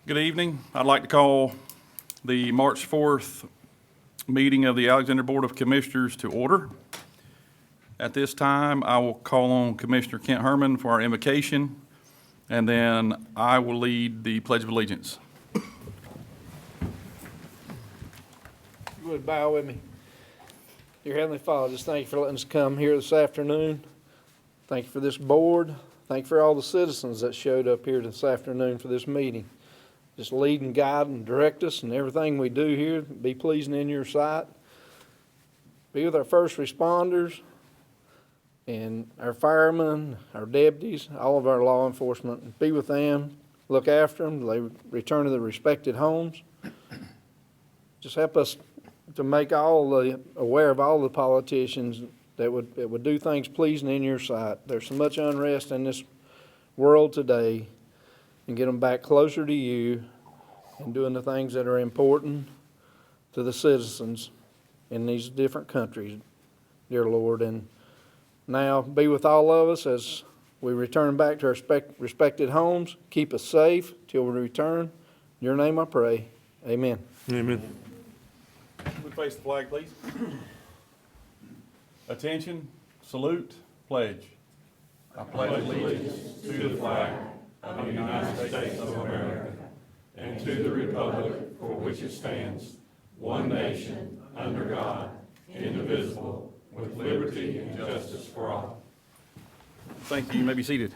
Good evening. I'd like to call the March 4th meeting of the Alexander Board of Commissioners to order. At this time, I will call on Commissioner Kent Herman for our invocation, and then I will lead the Pledge of Allegiance. You would bow with me. Dear Heavenly Father, just thank you for letting us come here this afternoon. Thank you for this board. Thank you for all the citizens that showed up here this afternoon for this meeting. Just lead and guide and direct us in everything we do here. Be pleasing in your sight. Be with our first responders and our firemen, our deputies, all of our law enforcement. Be with them. Look after them. They return to their respected homes. Just help us to make aware of all the politicians that would do things pleasing in your sight. There's so much unrest in this world today, and get them back closer to you and doing the things that are important to the citizens in these different countries, dear Lord. And now be with all of us as we return back to our respected homes. Keep us safe till we return. In your name I pray. Amen. Amen. Would face the flag, please. Attention, salute, pledge. I pledge allegiance to the flag of the United States of America and to the republic for which it stands, one nation, under God, indivisible, with liberty and justice for all. Thank you. You may be seated.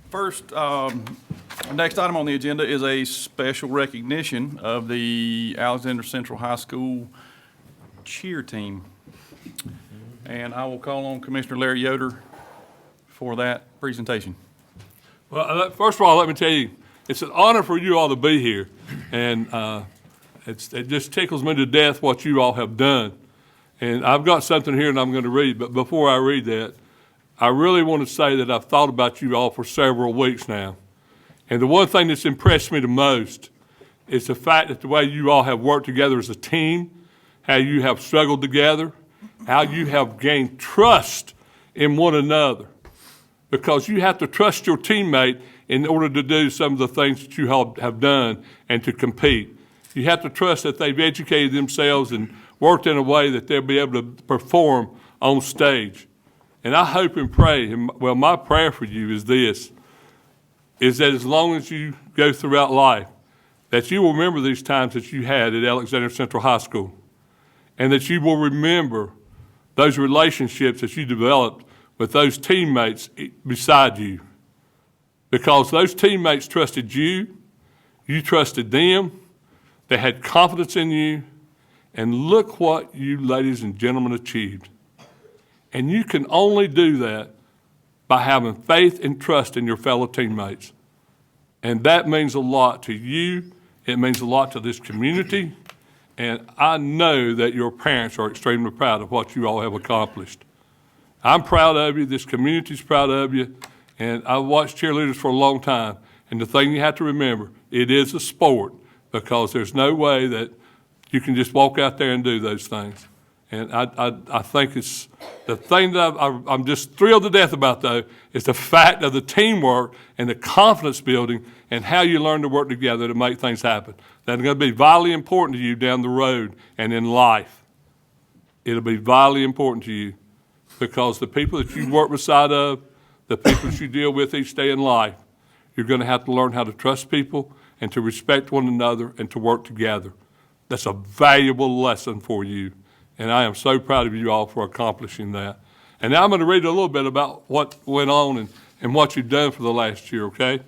First, next item on the agenda is a special recognition of the Alexander Central High School cheer team. And I will call on Commissioner Larry Yoder for that presentation. Well, first of all, let me tell you, it's an honor for you all to be here. And it just tickles me to death what you all have done. And I've got something here and I'm going to read, but before I read that, I really want to say that I've thought about you all for several weeks now. And the one thing that's impressed me the most is the fact that the way you all have worked together as a team, how you have struggled together, how you have gained trust in one another. Because you have to trust your teammate in order to do some of the things that you have done and to compete. You have to trust that they've educated themselves and worked in a way that they'll be able to perform on stage. And I hope and pray, and well, my prayer for you is this, is that as long as you go throughout life, that you will remember these times that you had at Alexander Central High School, and that you will remember those relationships that you developed with those teammates beside you. Because those teammates trusted you, you trusted them, they had confidence in you, and look what you ladies and gentlemen achieved. And you can only do that by having faith and trust in your fellow teammates. And that means a lot to you, it means a lot to this community, and I know that your parents are extremely proud of what you all have accomplished. I'm proud of you, this community's proud of you, and I've watched cheerleaders for a long time, and the thing you have to remember, it is a sport, because there's no way that you can just walk out there and do those things. And I think it's the thing that I'm just thrilled to death about, though, is the fact of the teamwork and the confidence building and how you learn to work together to make things happen. That's going to be vitally important to you down the road and in life. It'll be vitally important to you because the people that you work beside of, the people that you deal with each day in life, you're going to have to learn how to trust people and to respect one another and to work together. That's a valuable lesson for you. And I am so proud of you all for accomplishing that. And now I'm going to read a little bit about what went on and what you've done for the last year, okay?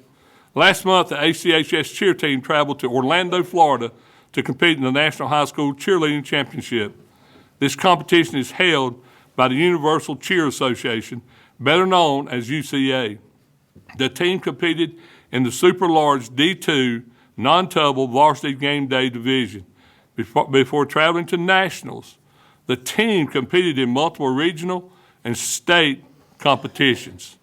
Last month, the ACHS cheer team traveled to Orlando, Florida to compete in the National High School Cheerleading Championship. This competition is held by the Universal Cheer Association, better known as UCA. The team competed in the super large D2 non-double varsity game day division before traveling to nationals. The team competed in multiple regional and state competitions.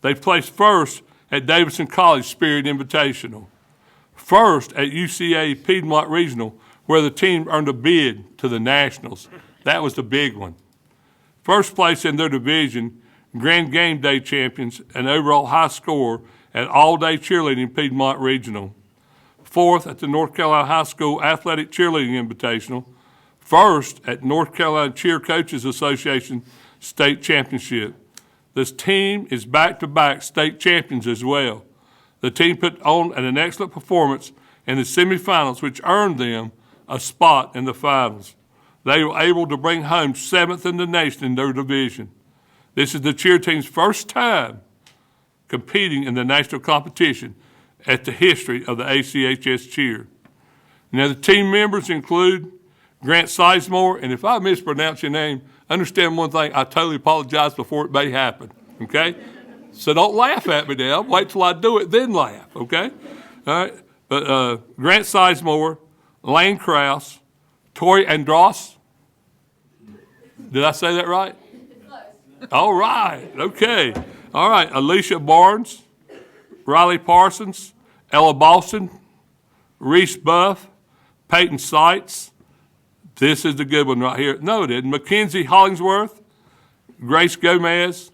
They placed first at Davidson College Spirit Invitational, first at UCA Piedmont Regional, where the team earned a bid to the Nationals. That was the big one. First place in their division, Grand Game Day champions, and overall high scorer at all-day cheerleading Piedmont Regional. 4th at the North Carolina High School Athletic Cheerleading Invitational. 1st at North Carolina Cheer Coaches Association State Championship. This team is back-to-back state champions as well. The team put on an excellent performance in the semifinals, which earned them a spot in the finals. They were able to bring home 7th in the nation in their division. This is the cheer team's first time competing in the national competition at the history of the ACHS cheer. Now, the team members include Grant Sizemore, and if I mispronounce your name, understand one thing, I totally apologize before it may happen, okay? So don't laugh at me now. Wait till I do it, then laugh, okay? All right, but Grant Sizemore, Lane Krause, Tori Andros. Did I say that right? All right, okay. All right, Alicia Barnes, Riley Parsons, Ella Boston, Reese Buff, Peyton Seitz. This is the good one right here. No, it isn't. Mackenzie Hollingsworth, Grace Gomez,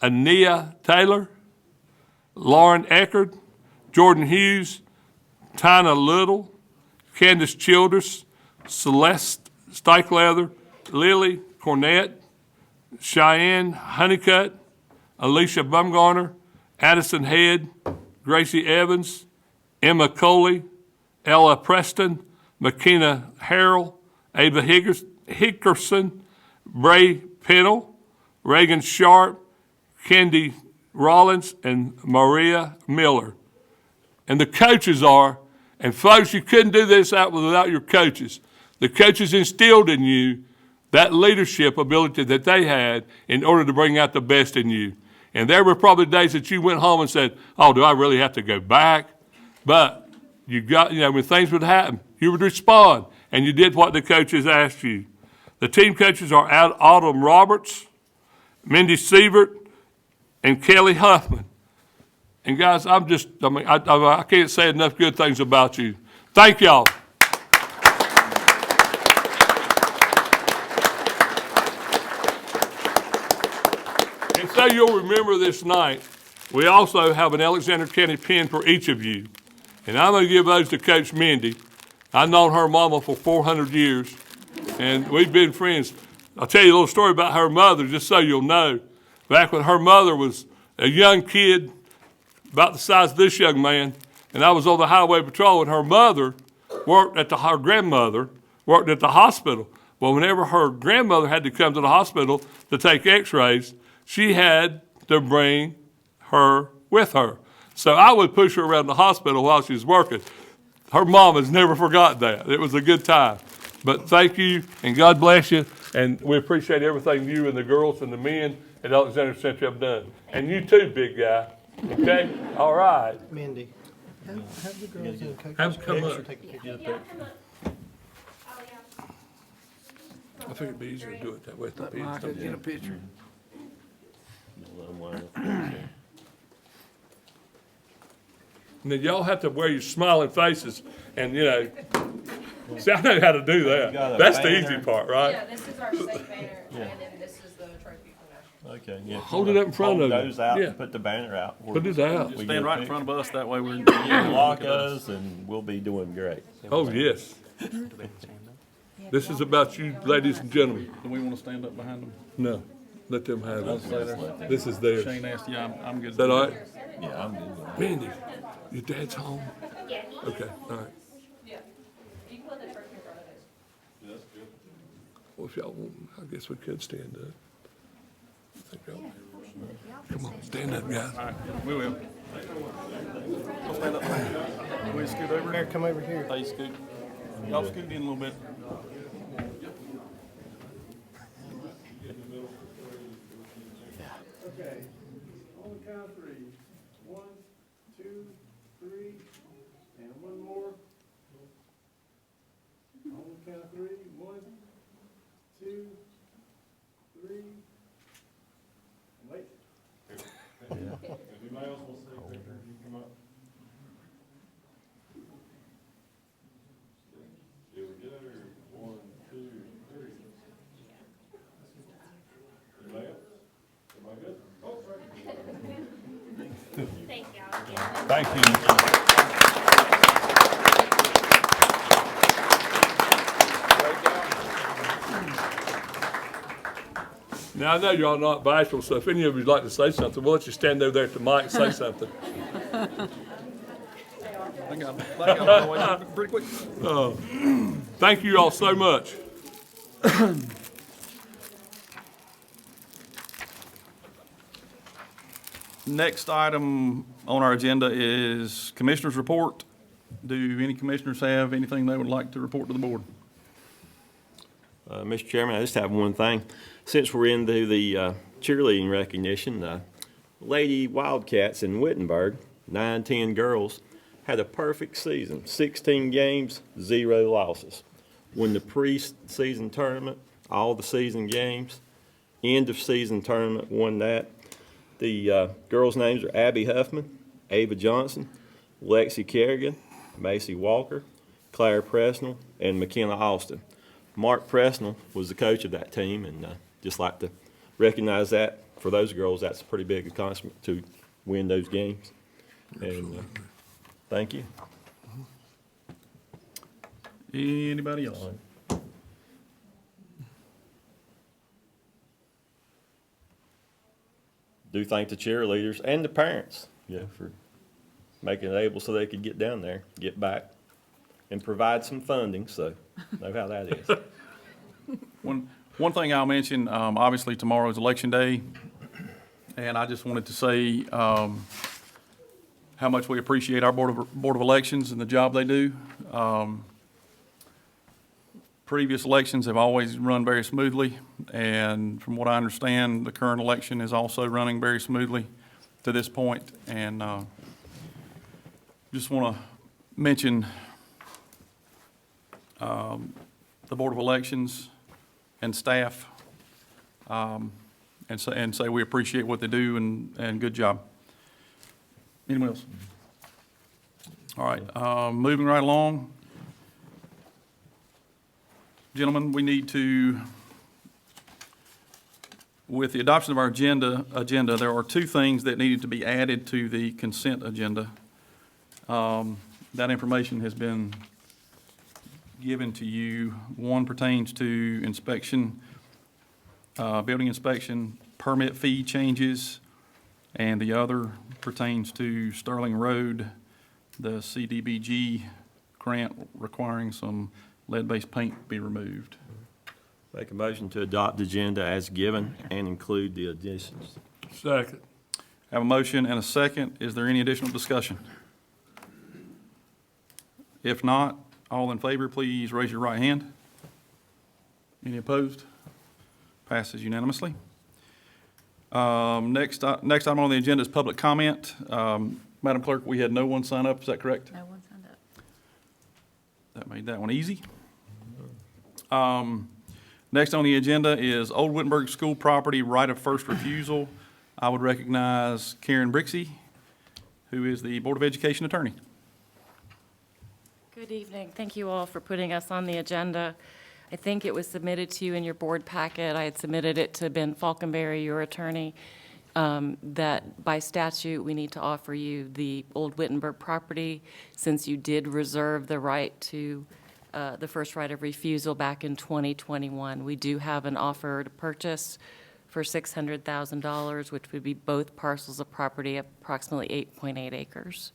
Ania Taylor, Lauren Eckerd, Jordan Hughes, Tina Little, Candace Childers, Celeste Steichleather, Lily Cornett, Cheyenne Honeycutt, Alicia Bumgarner, Addison Head, Gracie Evans, Emma Coley, Ella Preston, McKenna Harrell, Ava Hickerson, Bray Pennell, Reagan Sharp, Kendi Rollins, and Maria Miller. And the coaches are, and folks, you couldn't do this without your coaches. The coaches instilled in you that leadership ability that they had in order to bring out the best in you. And there were probably days that you went home and said, oh, do I really have to go back? But you got, when things would happen, you would respond, and you did what the coaches asked you. The team coaches are Autumn Roberts, Mindy Sievert, and Kelly Huffman. And guys, I can't say enough good things about you. Thank y'all. And so you'll remember this night, we also have an Alexander County pin for each of you. And I'm going to give those to Coach Mindy. I've known her mama for 400 years, and we've been friends. I'll tell you a little story about her mother, just so you'll know. Back when her mother was a young kid, about the size of this young man, and I was on the highway patrol, and her mother her grandmother worked at the hospital. Well, whenever her grandmother had to come to the hospital to take x-rays, she had to bring her with her. So I would push her around the hospital while she was working. Her mom has never forgotten that. It was a good time. But thank you, and God bless you, and we appreciate everything you and the girls and the men at Alexander Central have done. And you too, big guy. Okay? All right. Mindy, have the girls and coaches Have them come up. take a picture. I think it'd be easier to do it that way. Let Micah get a picture. And then y'all have to wear your smiling faces and, see, I know how to do that. That's the easy part, right? Yeah, this is our state banner, and then this is the trophy for national. Okay, yeah. Hold it up in front of Hold you. those out Yeah. and put the banner out. Put it out. We Stand get right in pic- front of us, that way we're. Block us and we'll be doing great. Oh, yes. This is about you, ladies and gentlemen. Do we want to stand up behind them? No, let them have I'll say it. that. This is theirs. Shane asked, yeah, I'm good. Is that all right? Yeah, I'm good. Mandy, your dad's home? Yeah. Okay, all right. Yeah. You can put the trophy in front of us. Well, if y'all want, I guess we could stand up. I think y'all- Come on, stand up, guys. All right, we will. We'll stand up. We scoot over. Mayor, come over here. Hey, scoot. Y'all scoot in a little bit. Okay, on the count of three. 1, 2, 3, and one more. On the count of three. 1, 2, 3, and wait. Anybody else want to say a picture? You come up. Did we get it or? Thank you. Now, I know y'all not bashful, so if any of you'd like to say something, we'll let you stand over there at the mic and say something. I got my way pretty quick. Thank you all so much. Next item on our agenda is Commissioners' Report. Do any commissioners have anything they would like to report to the board? Mr. Chairman, I just have one thing. Since we're into the cheerleading recognition, Lady Wildcats in Wittenberg, 9-10 girls, had a perfect season. 16 games, 0 losses. Won the pre-season tournament, all the season games. End of season tournament, won that. The girls' names are Abby Huffman, Ava Johnson, Lexi Kerrigan, Macy Walker, Claire Presnell, and McKenna Austin. Mark Presnell was the coach of that team, and just like to recognize that for those girls. That's a pretty big accomplishment to win those games. And thank you. Anybody else? Do thank the cheerleaders and the parents, for making it able so they could get down there, get back, and provide some funding, so know how that is. One thing I'll mention, obviously tomorrow is Election Day, and I just wanted to say how much we appreciate our Board of Elections and the job they do. Previous elections have always run very smoothly, and from what I understand, the current election is also running very smoothly to this point. And just want to mention the Board of Elections and staff, and say we appreciate what they do, and good job. Anyone else? All right, moving right along. Gentlemen, we need to, with the adoption of our agenda, there are 2 things that needed to be added to the consent agenda. That information has been given to you. One pertains to inspection, building inspection, permit fee changes, and the other pertains to Sterling Road, the CDBG grant requiring some lead-based paint be removed. Make a motion to adopt the agenda as given and include the additions. Second. Have a motion and a second. Is there any additional discussion? If not, all in favor, please raise your right hand. Any opposed? Passes unanimously. Next item on the agenda is public comment. Madam Clerk, we had no one sign up, is that correct? No one signed up. That made that one easy. Next on the agenda is Old Wittenberg School property right of first refusal. I would recognize Karen Brixey, who is the Board of Education attorney. Good evening. Thank you all for putting us on the agenda. I think it was submitted to you in your board packet. I had submitted it to Ben Falconberry, your attorney, that by statute, we need to offer you the Old Wittenberg property since you did reserve the right to the first right of refusal back in 2021. We do have an offer to purchase for $600,000, which would be both parcels of property, approximately 8.8 acres.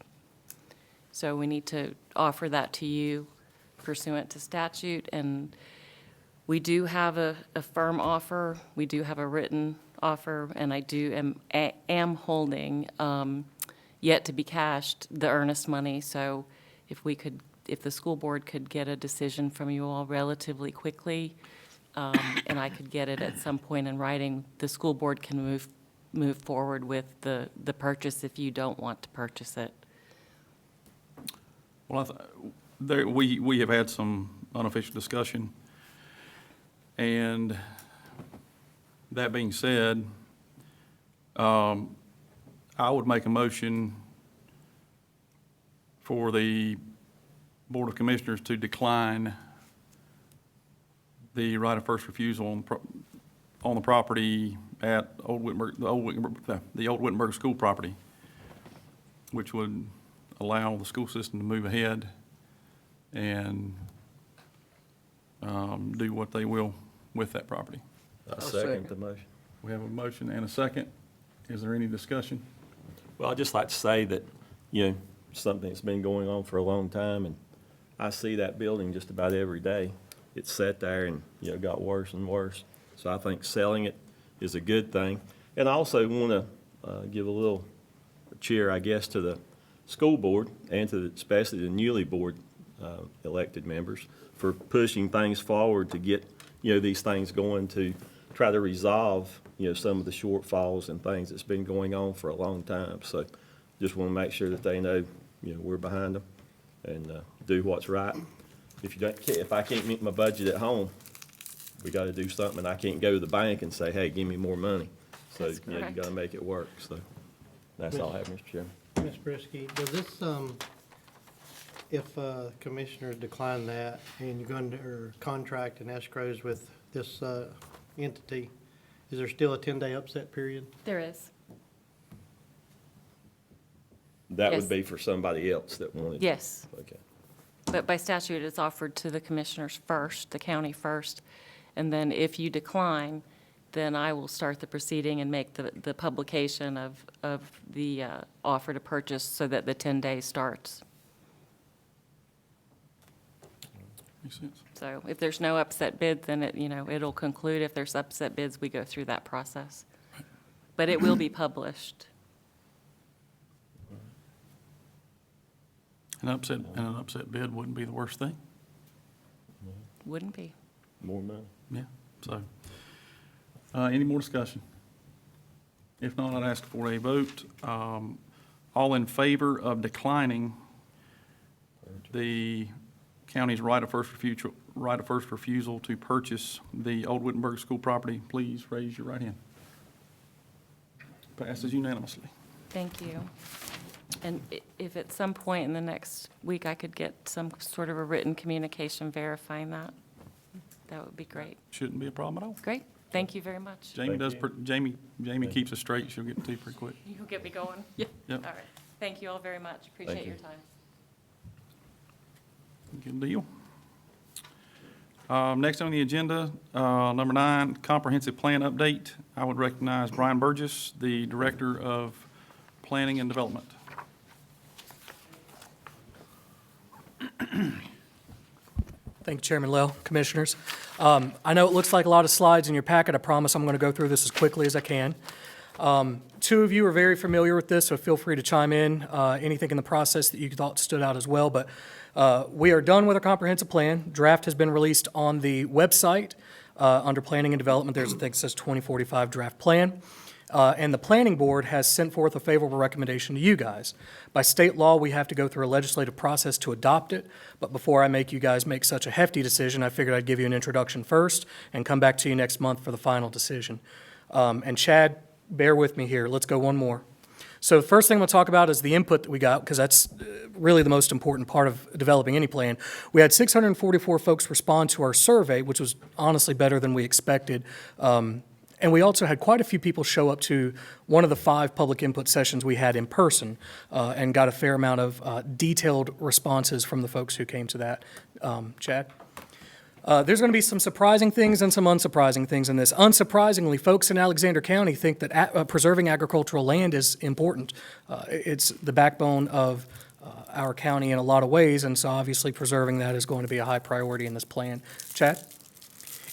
So we need to offer that to you pursuant to statute, and we do have a firm offer. We do have a written offer, and I am holding yet to be cashed the earnest money. So if the school board could get a decision from you all relatively quickly, and I could get it at some point in writing, the school board can move forward with the purchase if you don't want to purchase it. Well, we have had some unofficial discussion, and that being said, I would make a motion for the Board of Commissioners to decline the right of first refusal on the property at the Old Wittenberg School property, which would allow the school system to move ahead and do what they will with that property. I second. second the motion. We have a motion and a second. Is there any discussion? Well, I'd just like to say that, something that's been going on for a long time, and I see that building just about every day. It's sat there and, got worse and worse. So I think selling it is a good thing. And I also want to give a little cheer, I guess, to the school board and to especially the newly board elected members for pushing things forward to get, these things going to try to resolve, some of the shortfalls and things that's been going on for a long time. So just want to make sure that they know, we're behind them and do what's right. If I can't meet my budget at home, we got to do something. I can't go to the bank and say, hey, give me more money. So, That's you correct. got to make it work. So that's all I have, Mr. Chairman. Ms. Brisky, does this, if commissioners decline that and you're going to, or contract and escrows with this entity, is there still a 10-day upset period? There is. That Yes. would be for somebody else that wanted. Yes. Okay. But by statute, it's offered to the commissioners first, the county first. And then if you decline, then I will start the proceeding and make the publication of the offer to purchase so that the 10 days starts. Makes sense. So if there's no upset bid, then it'll conclude. If there's upset bids, we go through that process. But it will be published. An upset bid wouldn't be the worst thing. Wouldn't be. More money. Yeah, so, any more discussion? If not, I'd ask for a vote. All in favor of declining the county's right of first refusal to purchase the Old Wittenberg School property, please raise your right hand. Passes unanimously. Thank you. And if at some point in the next week I could get some sort of a written communication verifying that, that would be great. Shouldn't be a problem at all. Great. Thank you very much. Jamie Jamie keeps us straight, she'll get to you pretty quick. You'll get me going? Yeah. Yep. All right. Thank you all very much. Appreciate you. your time. Good deal. Next on the agenda, number 9, comprehensive plan update. I would recognize Brian Burgess, the Director of Planning and Development. Thank you, Chairman Lowe, Commissioners. I know it looks like a lot of slides in your packet. I promise I'm going to go through this as quickly as I can. 2 of you are very familiar with this, so feel free to chime in, anything in the process that you thought stood out as well. But we are done with our comprehensive plan. Draft has been released on the website. Under Planning and Development, there's a thing that says 2045 Draft Plan. And the Planning Board has sent forth a favorable recommendation to you guys. By state law, we have to go through a legislative process to adopt it, but before I make you guys make such a hefty decision, I figured I'd give you an introduction first and come back to you next month for the final decision. And Chad, bear with me here. Let's go one more. So the first thing I'm going to talk about is the input that we got, because that's really the most important part of developing any plan. We had 644 folks respond to our survey, which was honestly better than we expected. And we also had quite a few people show up to one of the 5 public input sessions we had in person, and got a fair amount of detailed responses from the folks who came to that. Chad? There's going to be some surprising things and some unsurprising things in this. Unsurprisingly, folks in Alexander County think that preserving agricultural land is important. It's the backbone of our county in a lot of ways, and so obviously preserving that is going to be a high priority in this plan. Chad?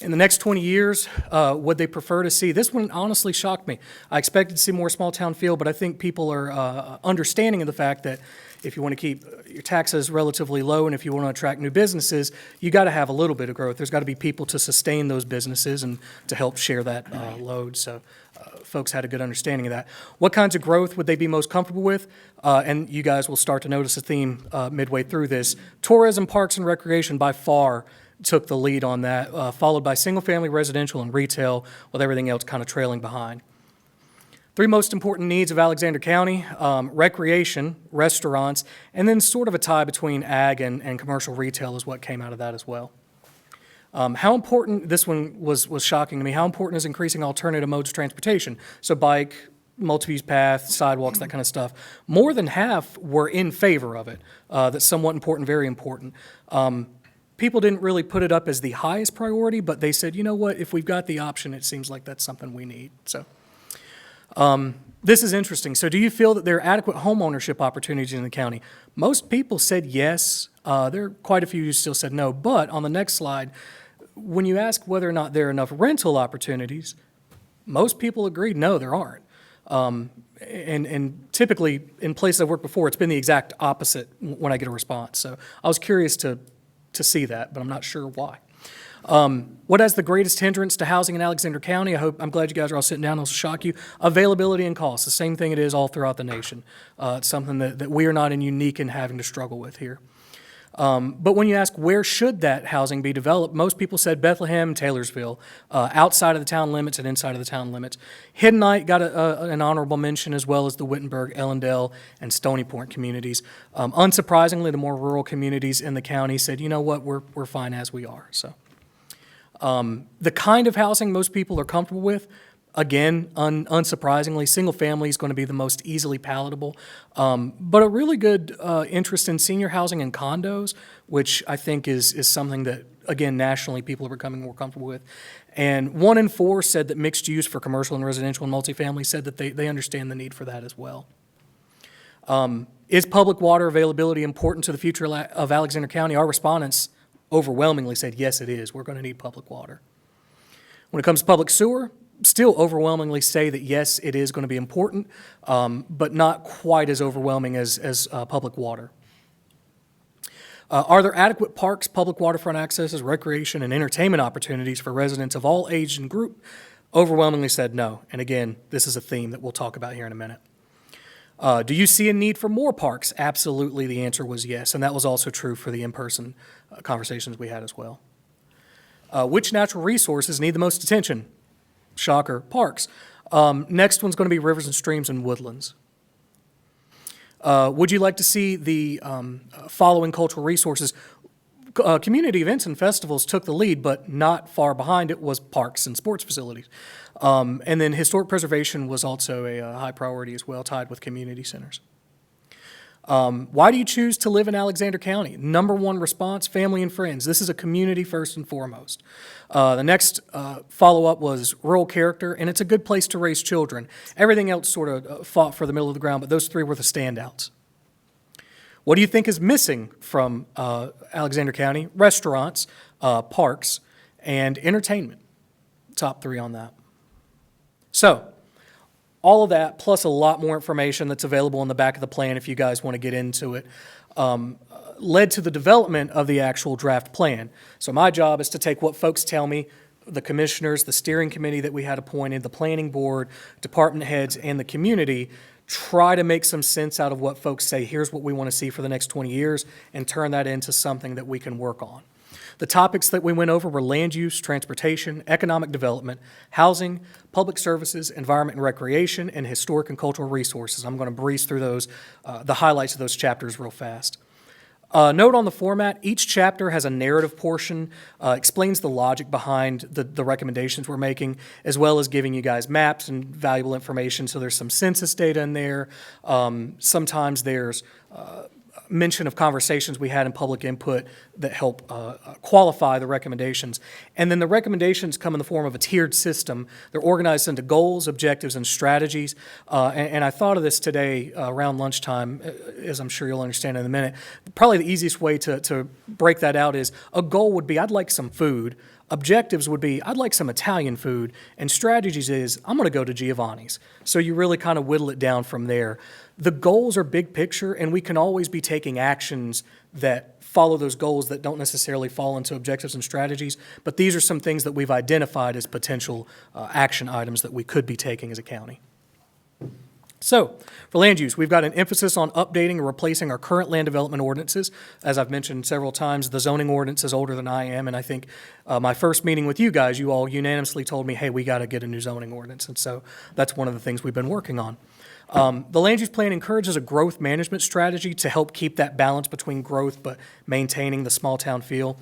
In the next 20 years, would they prefer to see, this one honestly shocked me. I expected to see more small-town feel, but I think people are understanding of the fact that if you want to keep your taxes relatively low and if you want to attract new businesses, you got to have a little bit of growth. There's got to be people to sustain those businesses and to help share that load. So folks had a good understanding of that. What kinds of growth would they be most comfortable with? And you guys will start to notice a theme midway through this. Tourism, parks, and recreation by far took the lead on that, followed by single-family residential and retail, with everything else kind of trailing behind. 3 most important needs of Alexander County, recreation, restaurants, and then sort of a tie between ag and commercial retail is what came out of that as well. How important, this one was shocking to me, how important is increasing alternative modes of transportation? So bike, multi-use path, sidewalks, that kind of stuff. More than half were in favor of it. That's somewhat important, very important. People didn't really put it up as the highest priority, but they said, you know what, if we've got the option, it seems like that's something we need. So this is interesting. So do you feel that there are adequate homeownership opportunities in the county? Most people said yes. There are quite a few who still said no. But on the next slide, when you ask whether or not there are enough rental opportunities, most people agreed, no, there aren't. And typically, in places I've worked before, it's been the exact opposite when I get a response. So I was curious to see that, but I'm not sure why. What has the greatest hindrance to housing in Alexander County? I'm glad you guys are all sitting down. This will shock you. Availability and cost, the same thing it is all throughout the nation. It's something that we are not unique in having to struggle with here. But when you ask where should that housing be developed, most people said Bethlehem, Taylorsville, outside of the town limits and inside of the town limits. Hiddenite got an honorable mention, as well as the Wittenberg, Ellendale, and Stony Point communities. Unsurprisingly, the more rural communities in the county said, you know what, we're fine as we are. So the kind of housing most people are comfortable with, again, unsurprisingly, single family is going to be the most easily palatable, but a really good interest in senior housing and condos, which I think is something that, again, nationally people are becoming more comfortable with. And 1 in 4 said that mixed use for commercial and residential and multifamily said that they understand the need for that as well. Is public water availability important to the future of Alexander County? Our respondents overwhelmingly said, yes, it is. We're going to need public water. When it comes to public sewer, still overwhelmingly say that, yes, it is going to be important, but not quite as overwhelming as public water. Are there adequate parks, public waterfront accesses, recreation, and entertainment opportunities for residents of all age and group? Overwhelmingly said no. And again, this is a theme that we'll talk about here in a minute. Do you see a need for more parks? Absolutely, the answer was yes, and that was also true for the in-person conversations we had as well. Which natural resources need the most attention? Shocker, parks. Next one's going to be rivers and streams and woodlands. Would you like to see the following cultural resources? Community events and festivals took the lead, but not far behind it was parks and sports facilities. And then historic preservation was also a high priority as well, tied with community centers. Why do you choose to live in Alexander County? Number one response, family and friends. This is a community first and foremost. The next follow-up was rural character, and it's a good place to raise children. Everything else sort of fought for the middle of the ground, but those 3 were the standouts. What do you think is missing from Alexander County? Restaurants, parks, and entertainment. Top 3 on that. So, all of that, plus a lot more information that's available in the back of the plan if you guys want to get into it, led to the development of the actual draft plan. So my job is to take what folks tell me, the commissioners, the steering committee that we had appointed, the planning board, department heads, and the community, try to make some sense out of what folks say, here's what we want to see for the next 20 years, and turn that into something that we can work on. The topics that we went over were land use, transportation, economic development, housing, public services, environment and recreation, and historic and cultural resources. I'm going to breeze through those, the highlights of those chapters real fast. Note on the format, each chapter has a narrative portion, explains the logic behind the recommendations we're making, as well as giving you guys maps and valuable information. So there's some census data in there. Sometimes there's mention of conversations we had in public input that help qualify the recommendations. And then the recommendations come in the form of a tiered system. They're organized into goals, objectives, and strategies. And I thought of this today around lunchtime, as I'm sure you'll understand in a minute. Probably the easiest way to break that out is a goal would be, I'd like some food. Objectives would be, I'd like some Italian food, and strategies is, I'm going to go to Giovanni's. So you really kind of whittle it down from there. The goals are big picture, and we can always be taking actions that follow those goals that don't necessarily fall into objectives and strategies, but these are some things that we've identified as potential action items that we could be taking as a county. So, for land use, we've got an emphasis on updating and replacing our current land development ordinances. As I've mentioned several times, the zoning ordinance is older than I am, and I think my first meeting with you guys, you all unanimously told me, hey, we got to get a new zoning ordinance, and so that's one of the things we've been working on. The land use plan encourages a growth management strategy to help keep that balance between growth but maintaining the small town feel.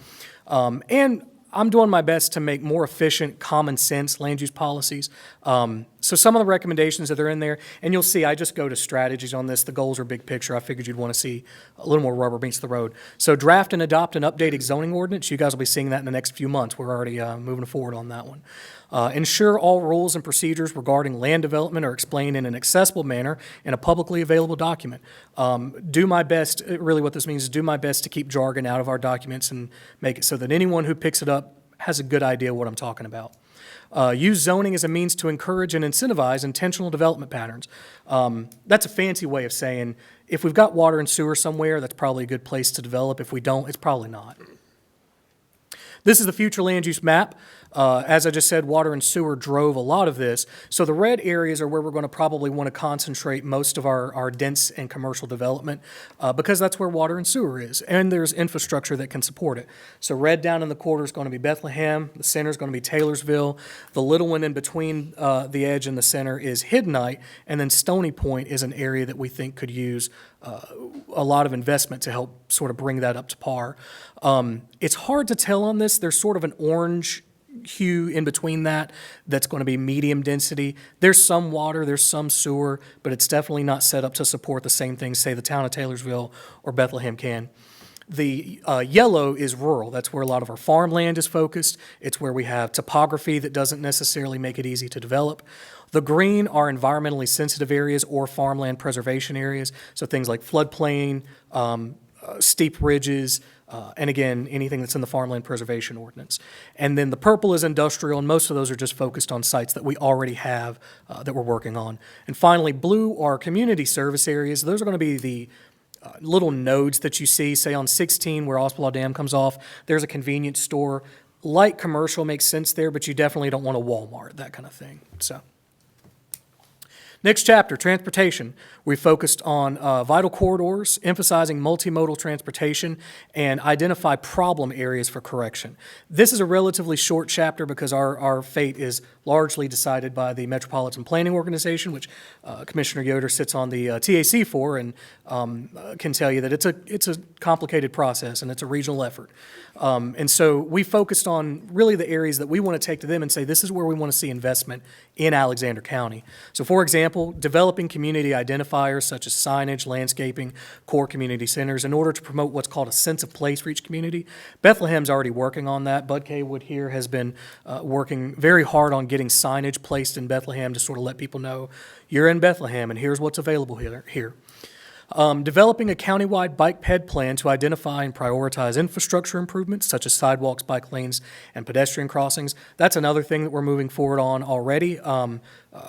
And I'm doing my best to make more efficient, common sense land use policies. So some of the recommendations that are in there, and you'll see, I just go to strategies on this. The goals are big picture. I figured you'd want to see a little more rubber meets the road. So draft and adopt an updated zoning ordinance. You guys will be seeing that in the next few months. We're already moving forward on that one. Ensure all rules and procedures regarding land development are explained in an accessible manner in a publicly available document. Do my best, really what this means is do my best to keep jargon out of our documents and make it so that anyone who picks it up has a good idea what I'm talking about. Use zoning as a means to encourage and incentivize intentional development patterns. That's a fancy way of saying if we've got water and sewer somewhere, that's probably a good place to develop. If we don't, it's probably not. This is the future land use map. As I just said, water and sewer drove a lot of this. So the red areas are where we're going to probably want to concentrate most of our dense and commercial development because that's where water and sewer is. And there's infrastructure that can support it. So red down in the quarter is going to be Bethlehem. The center is going to be Taylorsville. The little one in between the edge and the center is Hiddenite. And then Stony Point is an area that we think could use a lot of investment to help sort of bring that up to par. It's hard to tell on this. There's sort of an orange hue in between that's going to be medium density. There's some water, there's some sewer, but it's definitely not set up to support the same things, say, the town of Taylorsville or Bethlehem can. The yellow is rural. That's where a lot of our farmland is focused. It's where we have topography that doesn't necessarily make it easy to develop. The green are environmentally sensitive areas or farmland preservation areas, so things like floodplain, steep ridges, and again, anything that's in the farmland preservation ordinance. And then the purple is industrial, and most of those are just focused on sites that we already have that we're working on. And finally, blue are community service areas. Those are going to be the little nodes that you see, say on 16 where Ospelaw Dam comes off, there's a convenience store. Light commercial makes sense there, but you definitely don't want a Walmart, that kind of thing. So. Next chapter, transportation. We focused on vital corridors, emphasizing multimodal transportation, and identify problem areas for correction. This is a relatively short chapter because our fate is largely decided by the Metropolitan Planning Organization, which Commissioner Yoder sits on the TAC for, and can tell you that it's a complicated process and it's a regional effort. And so we focused on really the areas that we want to take to them and say, this is where we want to see investment in Alexander County. So for example, developing community identifiers such as signage, landscaping, core community centers in order to promote what's called a sense of place for each community. Bethlehem's already working on that. Bud Kaywood here has been working very hard on getting signage placed in Bethlehem to sort of let people know you're in Bethlehem and here's what's available here. Developing a countywide bike ped plan to identify and prioritize infrastructure improvements such as sidewalks, bike lanes, and pedestrian crossings. That's another thing that we're moving forward on already.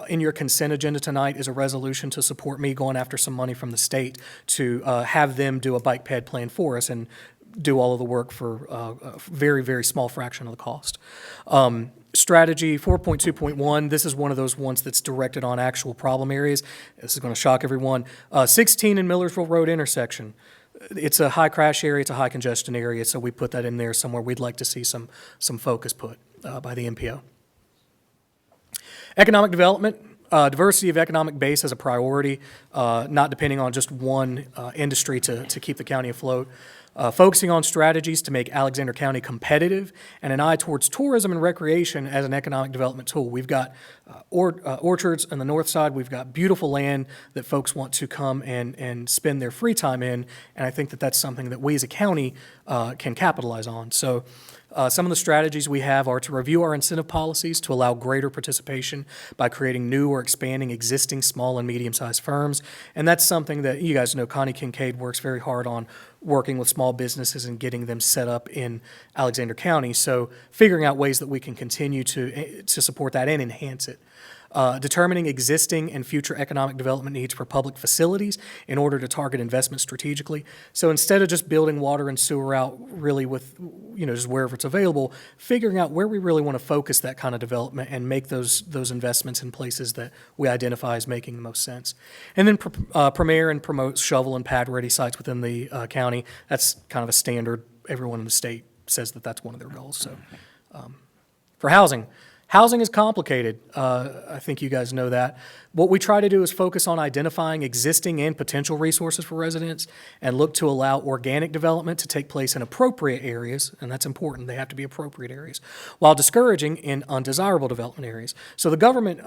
In your consent agenda tonight is a resolution to support me going after some money from the state to have them do a bike ped plan for us and do all of the work for a very, very small fraction of the cost. Strategy 4.2.1, this is one of those ones that's directed on actual problem areas. This is going to shock everyone. 16 in Millersville Road intersection. It's a high crash area, it's a high congestion area, so we put that in there somewhere. We'd like to see some focus put by the MPO. Economic development. Diversity of economic base as a priority, not depending on just one industry to keep the county afloat. Focusing on strategies to make Alexander County competitive and an eye towards tourism and recreation as an economic development tool. We've got orchards on the north side. We've got beautiful land that folks want to come and spend their free time in, and I think that that's something that we as a county can capitalize on. So some of the strategies we have are to review our incentive policies to allow greater participation by creating new or expanding existing small and medium-sized firms. And that's something that you guys know Connie Kincaid works very hard on, working with small businesses and getting them set up in Alexander County. So figuring out ways that we can continue to support that and enhance it. Determining existing and future economic development needs for public facilities in order to target investment strategically. So instead of just building water and sewer out really with, just wherever it's available, figuring out where we really want to focus that kind of development and make those investments in places that we identify as making the most sense. And then premier and promote shovel and pad ready sites within the county. That's kind of a standard. Everyone in the state says that that's one of their goals. So for housing, Housing is complicated. I think you guys know that. What we try to do is focus on identifying existing and potential resources for residents and look to allow organic development to take place in appropriate areas, and that's important. They have to be appropriate areas, while discouraging in undesirable development areas. So the government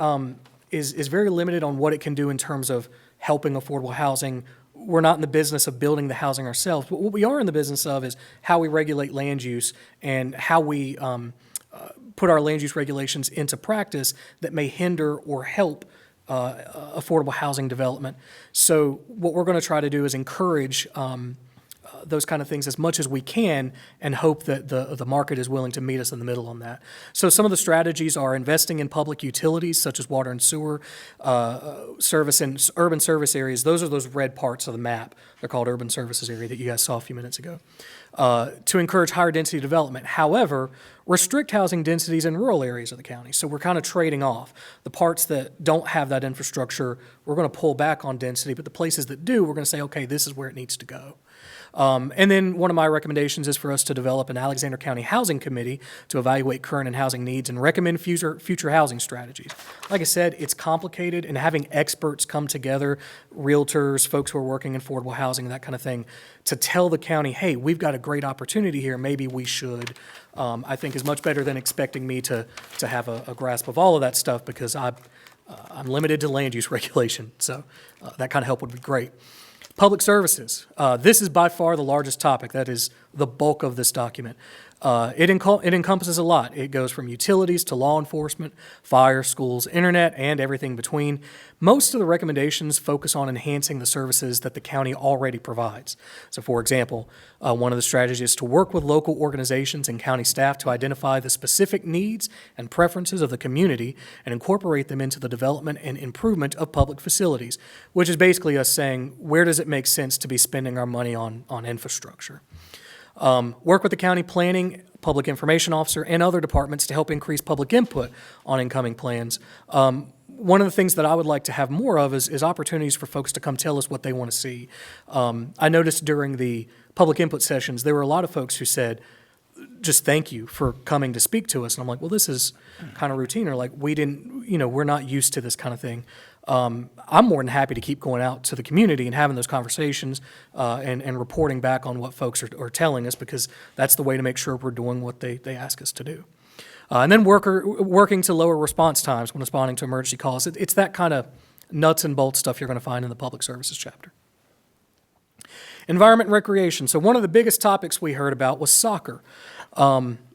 is very limited on what it can do in terms of helping affordable housing. We're not in the business of building the housing ourselves, but what we are in the business of is how we regulate land use and how we put our land use regulations into practice that may hinder or help affordable housing development. So what we're going to try to do is encourage those kind of things as much as we can and hope that the market is willing to meet us in the middle on that. So some of the strategies are investing in public utilities such as water and sewer, service in urban service areas. Those are those red parts of the map. They're called urban services area that you guys saw a few minutes ago. To encourage higher density development. However, restrict housing densities in rural areas of the county. So we're kind of trading off. The parts that don't have that infrastructure, we're going to pull back on density, but the places that do, we're going to say, okay, this is where it needs to go. And then one of my recommendations is for us to develop an Alexander County Housing Committee to evaluate current and housing needs and recommend future housing strategies. Like I said, it's complicated, and having experts come together, realtors, folks who are working in affordable housing, that kind of thing, to tell the county, hey, we've got a great opportunity here, maybe we should, I think is much better than expecting me to have a grasp of all of that stuff, because I'm limited to land use regulation. So that kind of help would be great. Public services. This is by far the largest topic. That is the bulk of this document. It encompasses a lot. It goes from utilities to law enforcement, fire, schools, internet, and everything between. Most of the recommendations focus on enhancing the services that the county already provides. So, for example, one of the strategies is to work with local organizations and county staff to identify the specific needs and preferences of the community and incorporate them into the development and improvement of public facilities, which is basically us saying, where does it make sense to be spending our money on infrastructure? Work with the county planning, public information officer, and other departments to help increase public input on incoming plans. One of the things that I would like to have more of is opportunities for folks to come tell us what they want to see. I noticed during the public input sessions, there were a lot of folks who said, just thank you for coming to speak to us. And I'm like, well, this is kind of routine, or like, we're not used to this kind of thing. I'm more than happy to keep going out to the community and having those conversations and reporting back on what folks are telling us, because that's the way to make sure we're doing what they ask us to do. And then working to lower response times when responding to emergency calls. It's that kind of nuts and bolts stuff you're going to find in the public services chapter. Environment and recreation. So one of the biggest topics we heard about was soccer.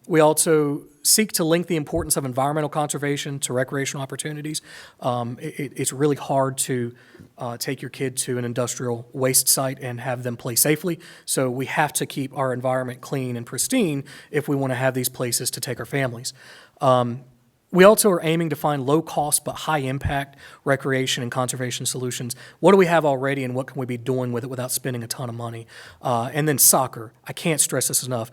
We also seek to link the importance of environmental conservation to recreational opportunities. It's really hard to take your kid to an industrial waste site and have them play safely. So we have to keep our environment clean and pristine if we want to have these places to take our families. We also are aiming to find low-cost but high-impact recreation and conservation solutions. What do we have already, and what can we be doing with it without spending a ton of money? And then soccer. I can't stress this enough.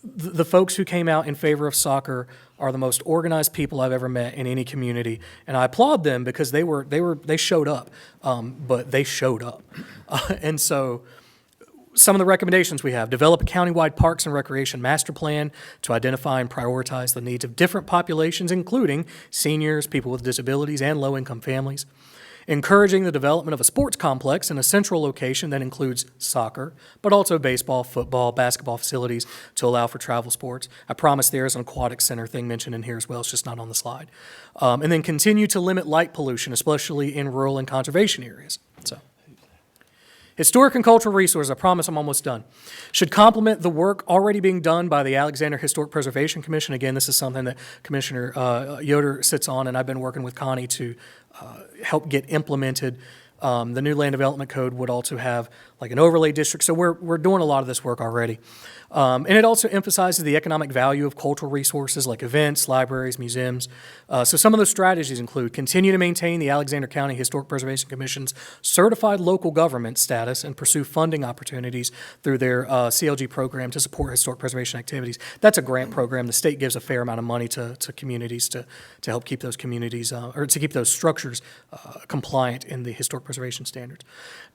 The folks who came out in favor of soccer are the most organized people I've ever met in any community, and I applaud them because they showed up, but they showed up. And so some of the recommendations we have: develop a countywide parks and recreation master plan to identify and prioritize the needs of different populations, including seniors, people with disabilities, and low-income families. Encouraging the development of a sports complex in a central location that includes soccer, but also baseball, football, basketball facilities to allow for travel sports. I promise there is an aquatic center thing mentioned in here as well. It's just not on the slide. And then continue to limit light pollution, especially in rural and conservation areas. So, historic and cultural resources, I promise I'm almost done, should complement the work already being done by the Alexander Historic Preservation Commission. Again, this is something that Commissioner Yoder sits on, and I've been working with Connie to help get implemented. The new land development code would also have like an overlay district. So we're doing a lot of this work already. And it also emphasizes the economic value of cultural resources like events, libraries, museums. So some of those strategies include continue to maintain the Alexander County Historic Preservation Commission's certified local government status and pursue funding opportunities through their CLG program to support historic preservation activities. That's a grant program. The state gives a fair amount of money to communities to help keep those communities or to keep those structures compliant in the historic preservation standards.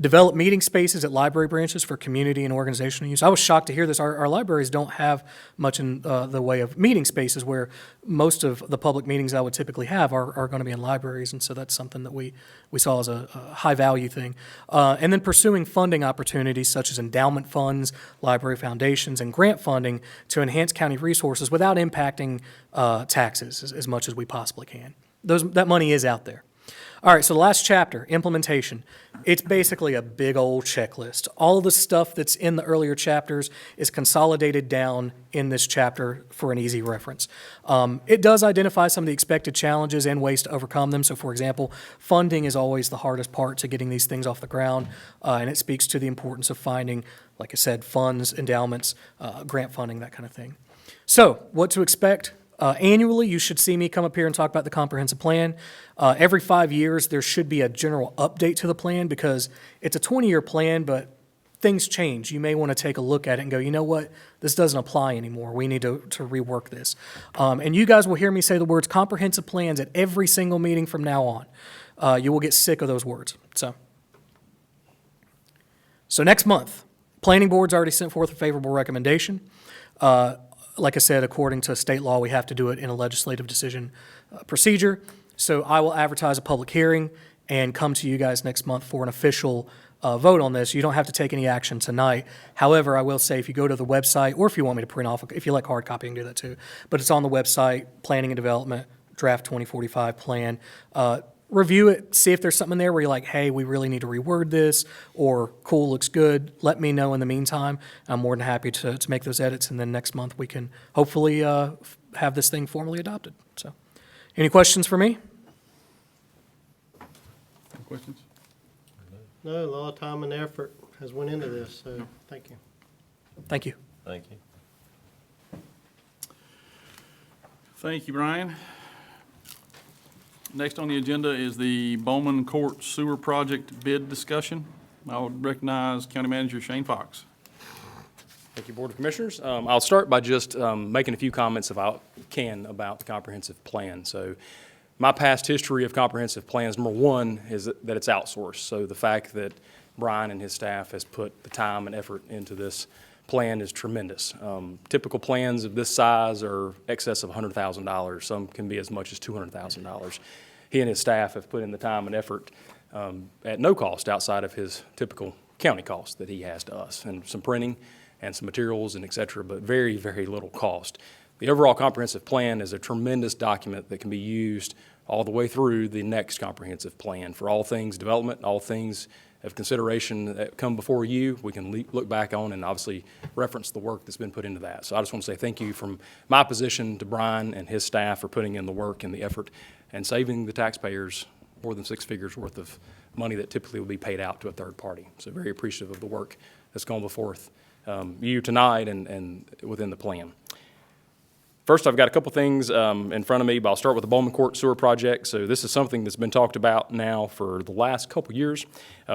Develop meeting spaces at library branches for community and organizational use. I was shocked to hear this. Our our libraries don't have much in the way of meeting spaces, where most of the public meetings I would typically have are going to be in libraries, and so that's something that we saw as a high-value thing. And then pursuing funding opportunities such as endowment funds, library foundations, and grant funding to enhance county resources without impacting taxes as much as we possibly can. That money is out there. All right, so the last chapter, implementation. It's basically a big old checklist. All of the stuff that's in the earlier chapters is consolidated down in this chapter for an easy reference. It does identify some of the expected challenges and ways to overcome them. So, for example, funding is always the hardest part to getting these things off the ground, and it speaks to the importance of finding, like I said, funds, endowments, grant funding, that kind of thing. So, what to expect? Annually, you should see me come up here and talk about the comprehensive plan. Every 5 years, there should be a general update to the plan because it's a 20-year plan, but things change. You may want to take a look at it and go, you know what, this doesn't apply anymore. We need to rework this. And you guys will hear me say the words comprehensive plans at every single meeting from now on. You will get sick of those words. So next month, Planning Board's already sent forth a favorable recommendation. Like I said, according to state law, we have to do it in a legislative decision procedure. So I will advertise a public hearing and come to you guys next month for an official vote on this. You don't have to take any action tonight. However, I will say if you go to the website, or if you want me to print off, if you like hard copy, you can do that too. But it's on the website, Planning and Development, Draft 2045 Plan. Review it, see if there's something in there where you're like, hey, we really need to reword this, or cool, looks good. Let me know in the meantime. I'm more than happy to make those edits, and then next month we can hopefully have this thing formally adopted. So, any questions for me? Any questions? No, a lot of time and effort has went into this, so thank you. Thank you. Thank you. Thank you, Brian. Next on the agenda is the Bowman Court Sewer Project bid discussion. I would recognize County Manager Shane Fox. Thank you, Board of Commissioners. I'll start by just making a few comments about the comprehensive plan. So my past history of comprehensive plans, number one, is that it's outsourced. So the fact that Brian and his staff has put the time and effort into this plan is tremendous. Typical plans of this size are excess of $100,000. Some can be as much as $200,000. He and his staff have put in the time and effort at no cost outside of his typical county cost that he has to us, and some printing and some materials and et cetera, but very, very little cost. The overall comprehensive plan is a tremendous document that can be used all the way through the next comprehensive plan for all things development, all things of consideration that come before you. We can look back on and obviously reference the work that's been put into that. So I just want to say thank you from my position to Brian and his staff for putting in the work and the effort and saving the taxpayers more than 6 figures worth of money that typically would be paid out to a third party. So very appreciative of the work that's gone before you tonight and within the plan. First, I've got a couple things in front of me, but I'll start with the Bowman Court Sewer Project. So this is something that's been talked about now for the last couple years.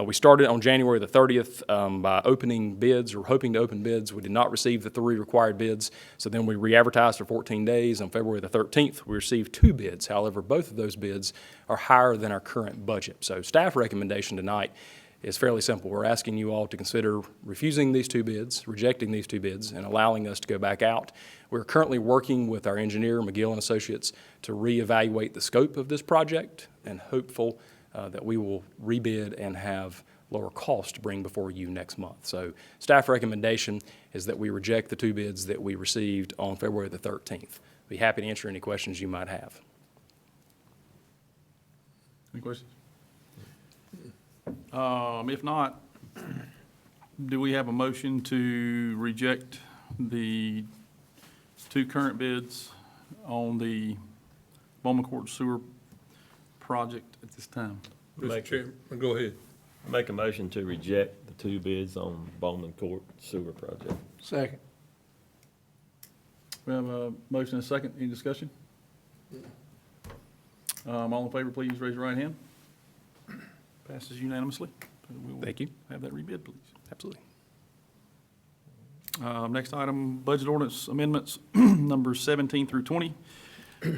We started on January the 30th by opening bids or hoping to open bids. We did not receive the 3 required bids, so then we re-advertised for 14 days. On February the 13th, we received 2 bids. However, both of those bids are higher than our current budget. So staff recommendation tonight is fairly simple. We're asking you all to consider refusing these 2 bids, rejecting these 2 bids, and allowing us to go back out. We're currently working with our engineer, McGill and Associates, to reevaluate the scope of this project and hopeful that we will rebid and have lower cost to bring before you next month. So staff recommendation is that we reject the 2 bids that we received on February the 13th. Be happy to answer any questions you might have. Any questions? If not, do we have a motion to reject the 2 current bids on the Bowman Court Sewer Project at this time? Mr. Chairman, go ahead. Make a motion to reject the 2 bids on Bowman Court Sewer Project. Second. We have a motion and a second. Any discussion? All in favor, please raise your right hand. Passes unanimously. We'll Thank you. have that rebid, please. Absolutely. Next item, budget ordinance amendments, numbers 17 through 20.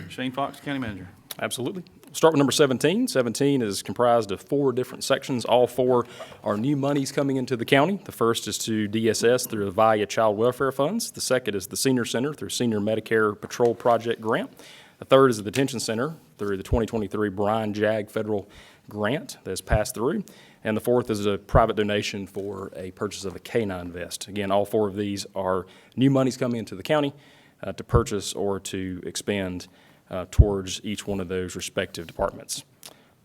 Shane Fox, County Manager. Absolutely. Start with number 17. 17 is comprised of 4 different sections. All 4 are new monies coming into the county. The first is to DSS through the VIA Child Welfare Funds. The second is the Senior Center through Senior Medicare Patrol Project Grant. The third is the Detention Center through the 2023 Brian JAG Federal Grant that's passed through. And the fourth is a private donation for a purchase of a canine vest. Again, all 4 of these are new monies coming into the county to purchase or to expend towards each one of those respective departments.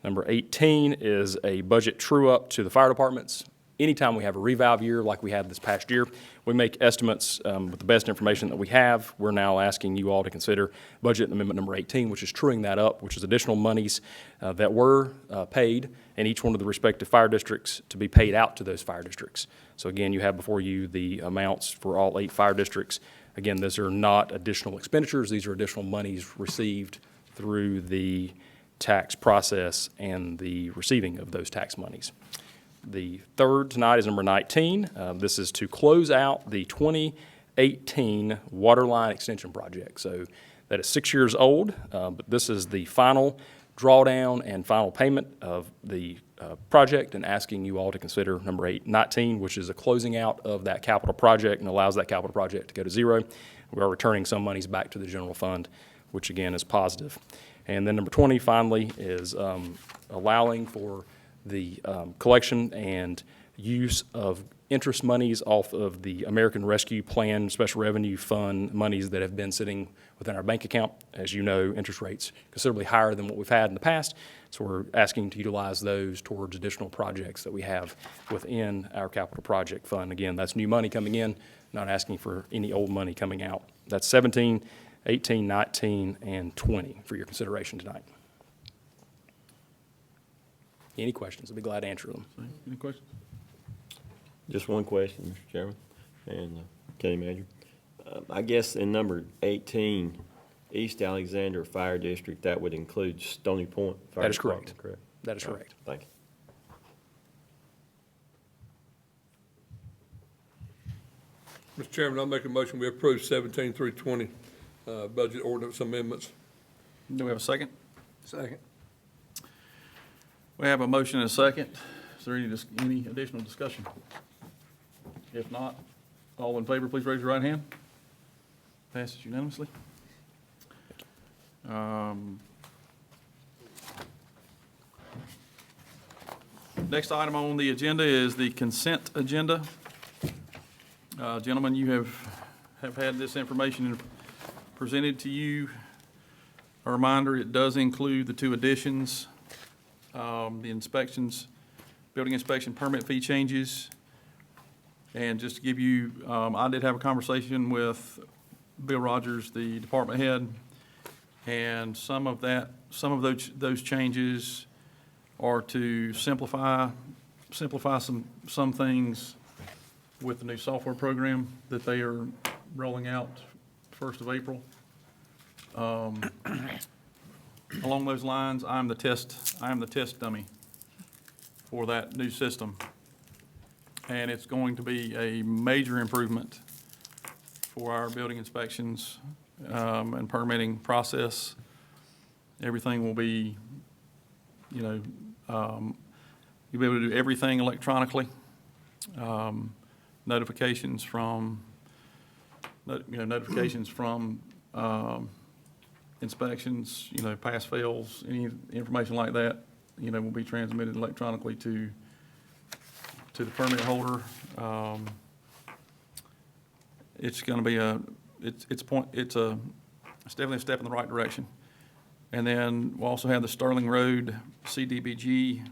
Number 18 is a budget true-up to the fire departments. Anytime we have a revalve year like we had this past year, we make estimates with the best information that we have. We're now asking you all to consider budget amendment number 18, which is truing that up, which is additional monies that were paid in each one of the respective fire districts to be paid out to those fire districts. So again, you have before you the amounts for all 8 fire districts. Again, these are not additional expenditures. These are additional monies received through the tax process and the receiving of those tax monies. The third tonight is number 19. This is to close out the 2018 water line extension project. So that is 6 years old, but this is the final drawdown and final payment of the project, and asking you all to consider number 19, which is a closing out of that capital project and allows that capital project to go to zero. We are returning some monies back to the general fund, which again is positive. And then number 20 finally is allowing for the collection and use of interest monies off of the American Rescue Plan Special Revenue Fund monies that have been sitting within our bank account. As you know, interest rates considerably higher than what we've had in the past, so we're asking to utilize those towards additional projects that we have within our capital project fund. Again, that's new money coming in, not asking for any old money coming out. That's 17, 18, 19, and 20 for your consideration tonight. Any questions? I'll be glad to answer them. Any questions? Just one question, Mr. Chairman and County Manager. I guess in number 18, East Alexander Fire District, that would include Stony Point Fire That is Department, correct. That is correct. Thank you. Mr. Chairman, I'll make a motion, we approve 17 through 20 budget ordinance amendments. Do we have a second? Second. We have a motion and a second. Is there any additional discussion? If not, all in favor, please raise your right hand. Passes unanimously. Next item on the agenda is the consent agenda. Gentlemen, you have had this information presented to you. A reminder, it does include the 2 additions, the inspections, building inspection permit fee changes. And just to give you, I did have a conversation with Bill Rogers, the department head, and some of those changes are to simplify some things with the new software program that they are rolling out 1st of April. Along those lines, I am the test dummy for that new system. And it's going to be a major improvement for our building inspections and permitting process. Everything will be, you'll be able to do everything electronically. Notifications from inspections, pass fails, any information like that, will be transmitted electronically to the permit holder. It's going to be it's definitely a step in the right direction. And then we'll also have the Sterling Road CDBG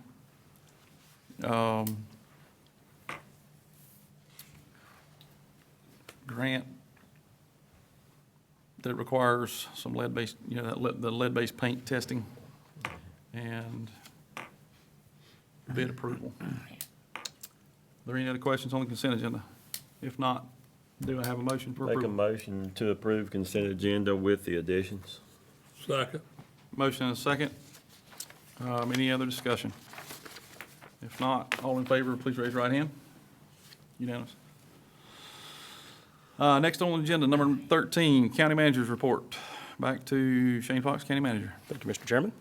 grant that requires some lead-based, the lead-based paint testing and bid approval. Are there any other questions on the consent agenda? If not, do I have a motion for Make a approval? motion to approve consent agenda with the additions. Second. Motion and a second. Any other discussion? If not, all in favor, please raise your right hand. Unanimous. Next on the agenda, number 13, County Manager's Report. Back to Shane Fox, County Manager. Thank you, Mr. Chairman.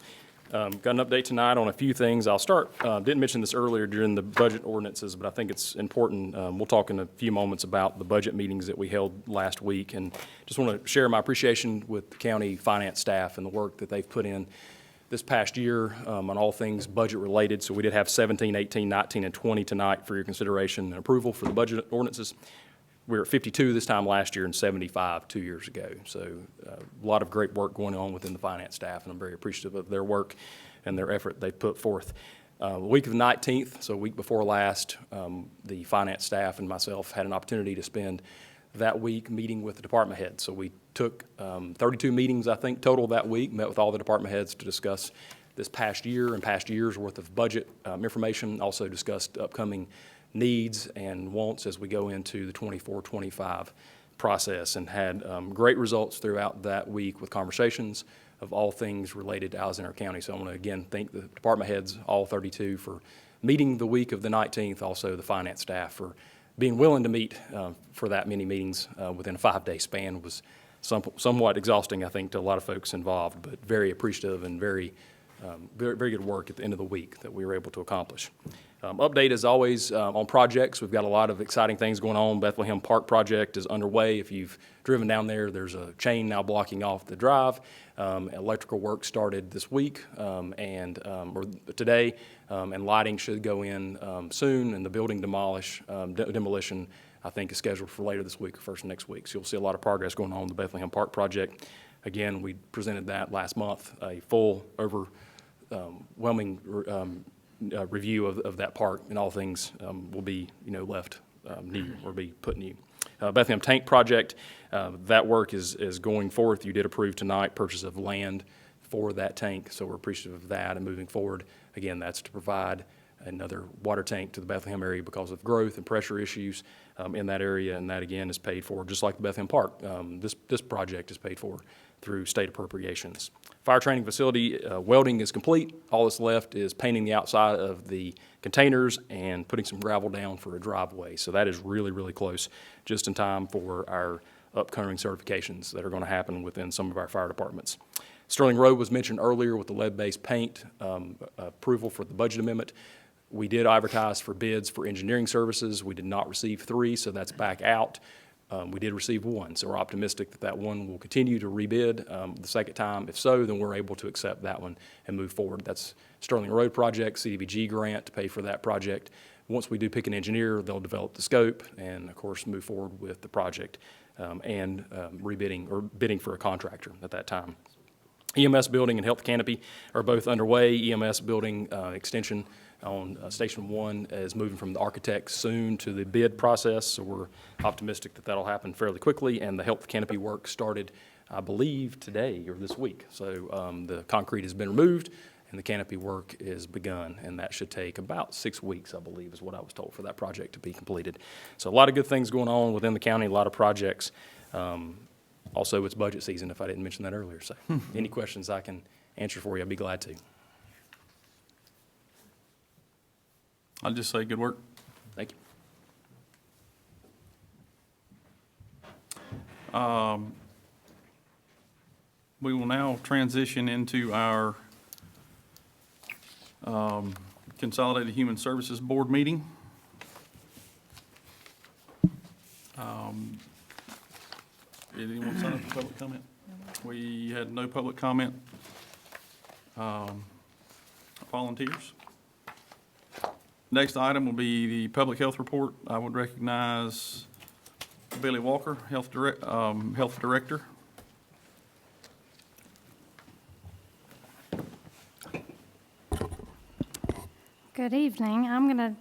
Got an update tonight on a few things. I'll start, didn't mention this earlier during the budget ordinances, but I think it's important. We'll talk in a few moments about the budget meetings that we held last week, and just want to share my appreciation with the county finance staff and the work that they've put in this past year on all things budget-related. So we did have 17, 18, 19, and 20 tonight for your consideration and approval for the budget ordinances. We were at 52 this time last year and 75 2 years ago. So a lot of great work going on within the finance staff, and I'm very appreciative of their work and their effort they put forth. The week of the 19th, so a week before last, the finance staff and myself had an opportunity to spend that week meeting with the department heads. So we took 32 meetings, I think, total that week, met with all the department heads to discuss this past year and past years' worth of budget information, also discussed upcoming needs and wants as we go into the 24-25 process, and had great results throughout that week with conversations of all things related to Alexander County. So I want to again thank the department heads, all 32, for meeting the week of the 19th, also the finance staff for being willing to meet for that many meetings within a 5-day span. Was somewhat exhausting, I think, to a lot of folks involved, but very appreciative and very good work at the end of the week that we were able to accomplish. Update, as always, on projects. We've got a lot of exciting things going on. Bethlehem Park project is underway. If you've driven down there, there's a chain now blocking off the drive. Electrical work started this week or today, and lighting should go in soon, and the building demolition, I think, is scheduled for later this week or first next week. So you'll see a lot of progress going on the Bethlehem Park project. Again, we presented that last month, a full, overwhelming review of that park, and all things will be, left new or be put new. Bethlehem Tank project, that work is going forth. You did approve tonight purchase of land for that tank, so we're appreciative of that and moving forward. Again, that's to provide another water tank to the Bethlehem area because of growth and pressure issues in that area, and that again is paid for just like the Bethlehem Park. This project is paid for through state appropriations. Fire training facility welding is complete. All that's left is painting the outside of the containers and putting some gravel down for a driveway. So that is really, really close, just in time for our upcoming certifications that are going to happen within some of our fire departments. Sterling Road was mentioned earlier with the lead-based paint approval for the budget amendment. We did advertise for bids for engineering services. We did not receive 3, so that's back out. We did receive 1, so we're optimistic that that one will continue to rebid the second time. If so, then we're able to accept that one and move forward. That's Sterling Road project, CDBG grant to pay for that project. Once we do pick an engineer, they'll develop the scope and, of course, move forward with the project and rebidding or bidding for a contractor at that time. EMS building and health canopy are both underway. EMS building extension on Station 1 is moving from the architect soon to the bid process, so we're optimistic that that'll happen fairly quickly, and the health canopy work started, I believe, today or this week. So the concrete has been removed and the canopy work is begun, and that should take about 6 weeks, I believe, is what I was told for that project to be completed. So a lot of good things going on within the county, a lot of projects. Also, it's budget season, if I didn't mention that earlier. So any questions I can answer for you, I'd be glad to. I'll just say good work. Thank you. We will now transition into our Consolidated Human Services Board meeting. Did anyone sign up for public comment? We had no public comment. Volunteers? Next item will be the public health report. I would recognize Billy Walker, Health Director. Good evening. I'm going to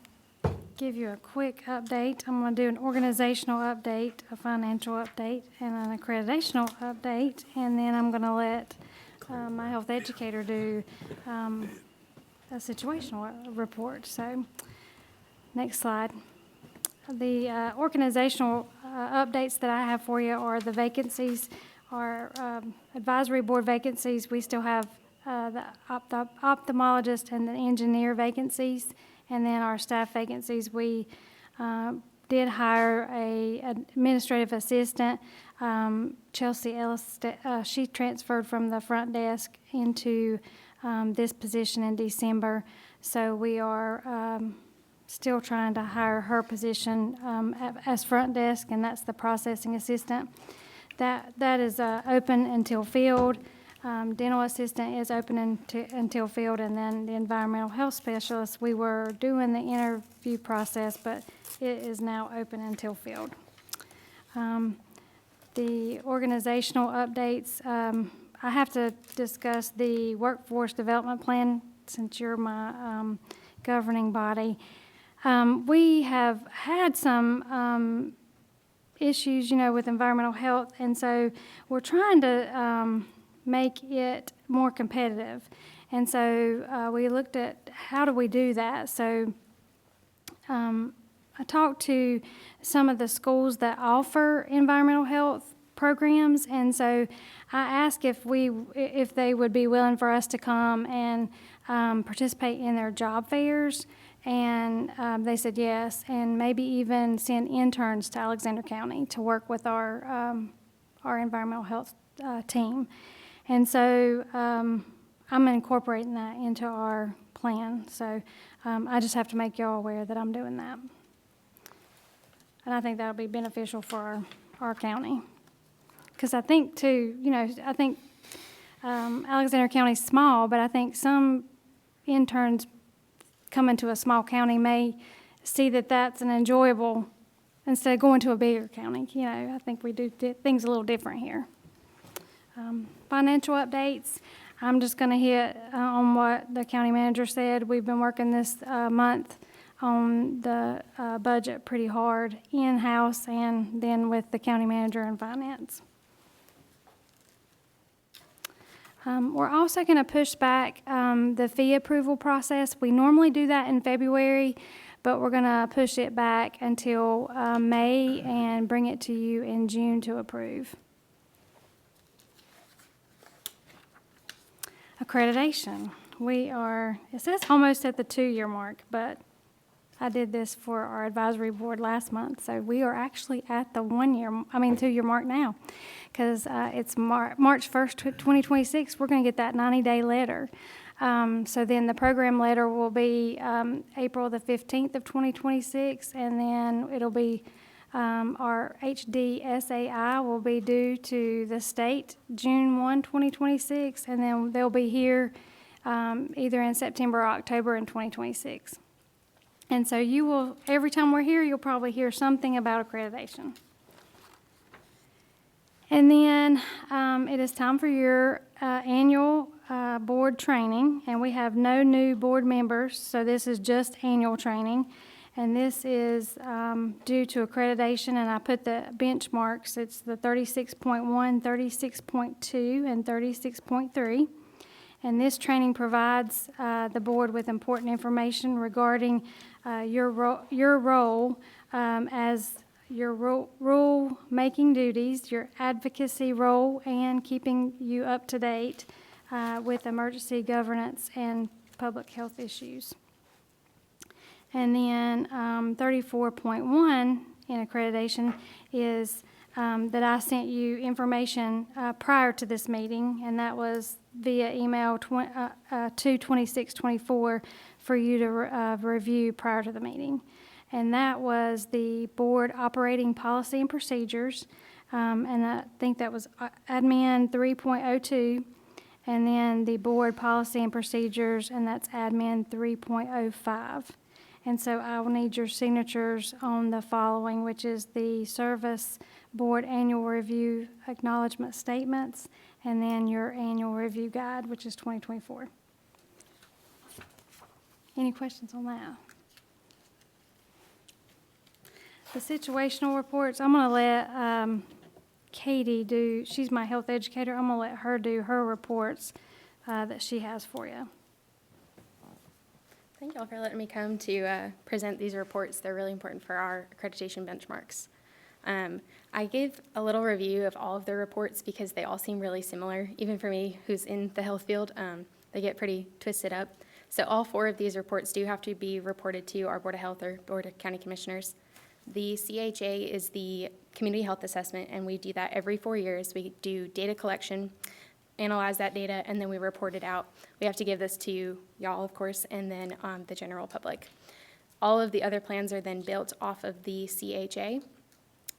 give you a quick update. I'm going to do an organizational update, a financial update, and an accreditational update, and then I'm going to let my health educator do a situational report. So, next slide. The organizational updates that I have for you are the vacancies, our advisory board vacancies. We still have the ophthalmologist and the engineer vacancies, and then our staff vacancies. We did hire an administrative assistant, Chelsea Ellis. She transferred from the front desk into this position in December. So we are still trying to hire her position as front desk, and that's the processing assistant. That is open until filled. Dental assistant is open until filled, and then the environmental health specialist, we were doing the interview process, but it is now open until filled. The organizational updates, I have to discuss the workforce development plan since you're my governing body. We have had some issues, with environmental health, and so we're trying to make it more competitive. And so we looked at how do we do that. So I talked to some of the schools that offer environmental health programs, and so I asked if they would be willing for us to come and participate in their job fairs, and they said yes, and maybe even send interns to Alexander County to work with our environmental health team. And so I'm incorporating that into our plan. So I just have to make y'all aware that I'm doing that. And I think that'll be beneficial for our county. Because I think too, I think Alexander County's small, but I think some interns coming to a small county may see that that's an enjoyable, instead of going to a bigger county. I think we do things a little different here. Financial updates, I'm just going to hit on what the county manager said. We've been working this month on the budget pretty hard in-house and then with the county manager and finance. We're also going to push back the fee approval process. We normally do that in February, but we're going to push it back until May and bring it to you in June to approve. Accreditation. It says almost at the 2-year mark, but I did this for our advisory board last month, so we are actually at the 2-year mark now, because it's March 1st, 2026, we're going to get that 90-day letter. So then the program letter will be April the 15th of 2026, and then it'll be our HDSAI will be due to the state June 1, 2026, and then they'll be here either in September or October in 2026. And so every time we're here, you'll probably hear something about accreditation. And then it is time for your annual board training, and we have no new board members, so this is just annual training. And this is due to accreditation, and I put the benchmarks. It's the 36.1, 36.2, and 36.3. And this training provides the board with important information regarding your role as your rule-making duties, your advocacy role, and keeping you up to date with emergency governance and public health issues. And then 34.1 in accreditation is that I sent you information prior to this meeting, and that was via email 2/26/24 for you to review prior to the meeting. And that was the board operating policy and procedures, and I think that was admin 3.02, and then the board policy and procedures, and that's admin 3.05. And so I will need your signatures on the following, which is the Service Board Annual Review Acknowledgement Statements, and then your Annual Review Guide, which is 2024. Any questions on that? The situational reports, I'm going to let Katie do, she's my health educator, I'm going to let her do her reports that she has for you. Thank you all for letting me come to present these reports. They're really important for our accreditation benchmarks. I gave a little review of all of the reports because they all seem really similar. Even for me, who's in the health field, they get pretty twisted up. So all 4 of these reports do have to be reported to our Board of Health or Board of County Commissioners. The CHA is the Community Health Assessment, and we do that every 4 years. We do data collection, analyze that data, and then we report it out. We have to give this to y'all, of course, and then the general public. All of the other plans are then built off of the CHA.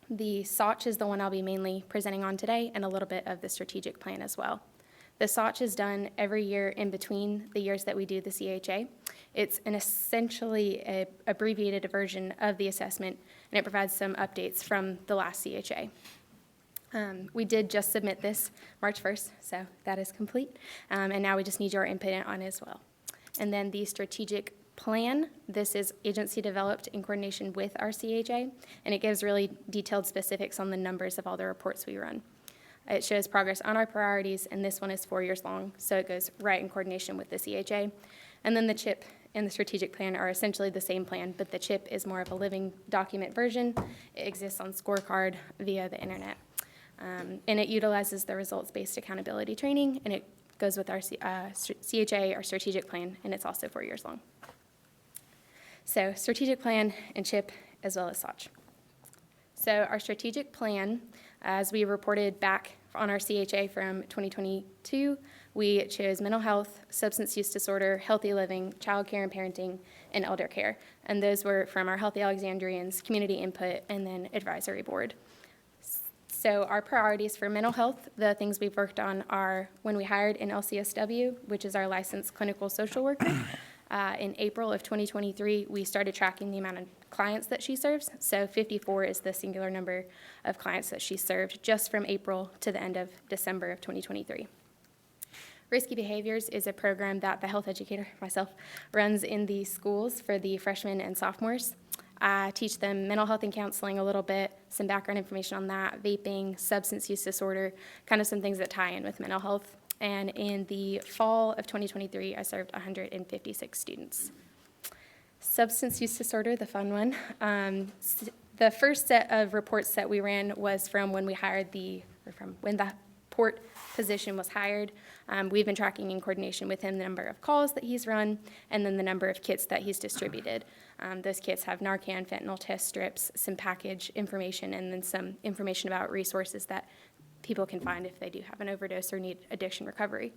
The SOCH is the one I'll be mainly presenting on today, and a little bit of the strategic plan as well. The SOCH is done every year in between the years that we do the CHA. It's an essentially a abbreviated version of the assessment, and it provides some updates from the last CHA. We did just submit this March 1st, so that is complete. And now we just need your input on it as well. And then the strategic plan, this is agency developed in coordination with our CHA, and it gives really detailed specifics on the numbers of all the reports we run. It shows progress on our priorities, and this one is 4 years long, so it goes right in coordination with the CHA. And then the CHIP and the strategic plan are essentially the same plan, but the CHIP is more of a living document version. It exists on Scorecard via the internet. And it utilizes the results-based accountability training, and it goes with our CHA, our strategic plan, and it's also 4 years long. So strategic plan and CHIP as well as SOCH. So our strategic plan, as we reported back on our CHA from 2022, we chose mental health, substance use disorder, healthy living, child care and parenting, and elder care. And those were from our Healthy Alexandrians, community input, and then advisory board. So our priorities for mental health, the things we've worked on are when we hired an LCSW, which is our licensed clinical social worker. In April of 2023, we started tracking the amount of clients that she serves. So 54 is the singular number of clients that she served just from April to the end of December of 2023. Risky Behaviors is a program that the health educator, myself, runs in the schools for the freshmen and sophomores. I teach them mental health and counseling a little bit, some background information on that, vaping, substance use disorder, kind of some things that tie in with mental health. And in the fall of 2023, I served 156 students. Substance use disorder, the fun one. The first set of reports that we ran was from when we hired from when the port position was hired. We've been tracking in coordination with him the number of calls that he's run and then the number of kits that he's distributed. Those kits have Narcan, fentanyl test strips, some package information, and then some information about resources that people can find if they do have an overdose or need addiction recovery.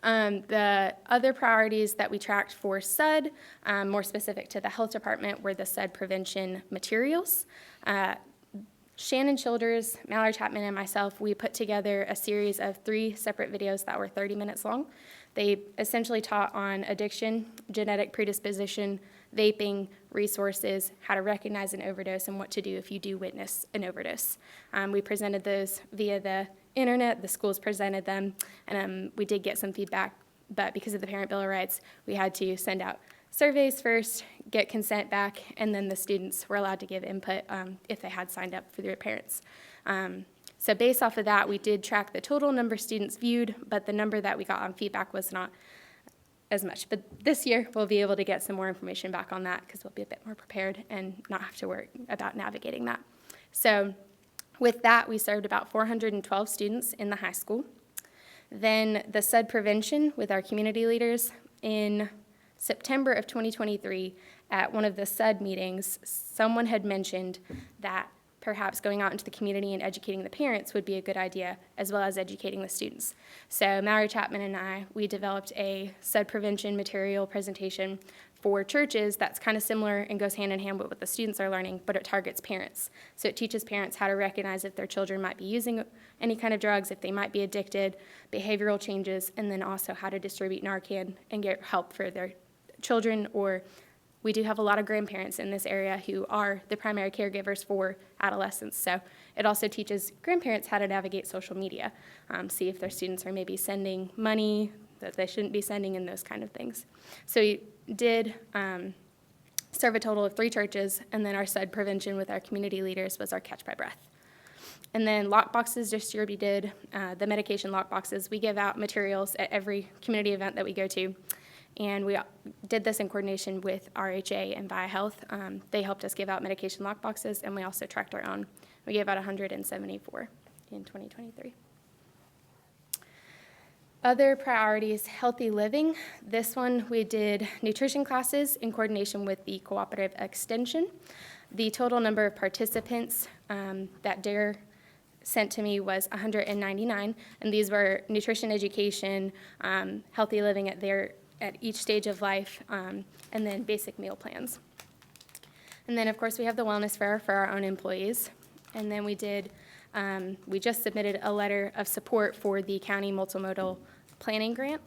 The other priorities that we tracked for SUD, more specific to the health department, were the SUD prevention materials. Shannon Childers, Mallory Chapman, and myself, we put together a series of 3 separate videos that were 30 minutes long. They essentially taught on addiction, genetic predisposition, vaping, resources, how to recognize an overdose, and what to do if you do witness an overdose. We presented those via the internet. The schools presented them, and we did get some feedback, but because of the Parent Bill of Rights, we had to send out surveys first, get consent back, and then the students were allowed to give input if they had signed up for their parents. So based off of that, we did track the total number of students viewed, but the number that we got on feedback was not as much. But this year, we'll be able to get some more information back on that because we'll be a bit more prepared and not have to worry about navigating that. So with that, we served about 412 students in the high school. Then the SUD prevention with our community leaders in September of 2023, at one of the SUD meetings, someone had mentioned that perhaps going out into the community and educating the parents would be a good idea, as well as educating the students. So Mallory Chapman and I, we developed a SUD prevention material presentation for churches that's kind of similar and goes hand in hand with what the students are learning, but it targets parents. So it teaches parents how to recognize if their children might be using any kind of drugs, if they might be addicted, behavioral changes, and then also how to distribute Narcan and get help for their children. Or we do have a lot of grandparents in this area who are the primary caregivers for adolescents. So it also teaches grandparents how to navigate social media, see if their students are maybe sending money that they shouldn't be sending and those kind of things. So we did serve a total of 3 churches, and then our SUD prevention with our community leaders was our Catch by Breath. And then lockboxes distributed, the medication lockboxes. We give out materials at every community event that we go to. And we did this in coordination with RHA and BioHealth. They helped us give out medication lockboxes, and we also tracked our own. We gave out 174 in 2023. Other priorities, healthy living. This one, we did nutrition classes in coordination with the Cooperative Extension. The total number of participants that DARE sent to me was 199, and these were nutrition education, healthy living at each stage of life, and then basic meal plans. And then, of course, we have the wellness fair for our own employees. And then we just submitted a letter of support for the county multimodal planning grant.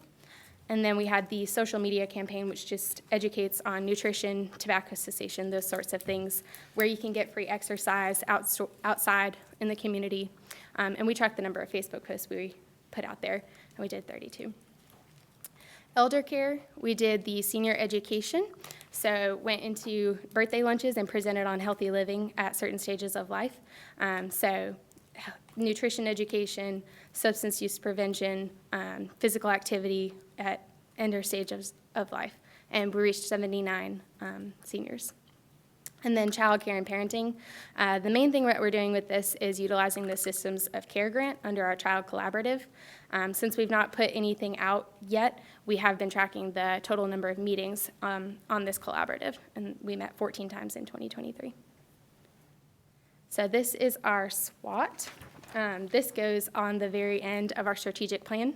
And then we had the social media campaign, which just educates on nutrition, tobacco cessation, those sorts of things, where you can get free exercise outside in the community. And we tracked the number of Facebook posts we put out there, and we did 32. Elder care, we did the senior education. So went into birthday lunches and presented on healthy living at certain stages of life. So nutrition education, substance use prevention, physical activity at ender stages of life. And we reached 79 seniors. And then childcare and parenting. The main thing that we're doing with this is utilizing the Systems of Care grant under our Child Collaborative. Since we've not put anything out yet, we have been tracking the total number of meetings on this collaborative, and we met 14 times in 2023. So this is our SWOT. This goes on the very end of our strategic plan.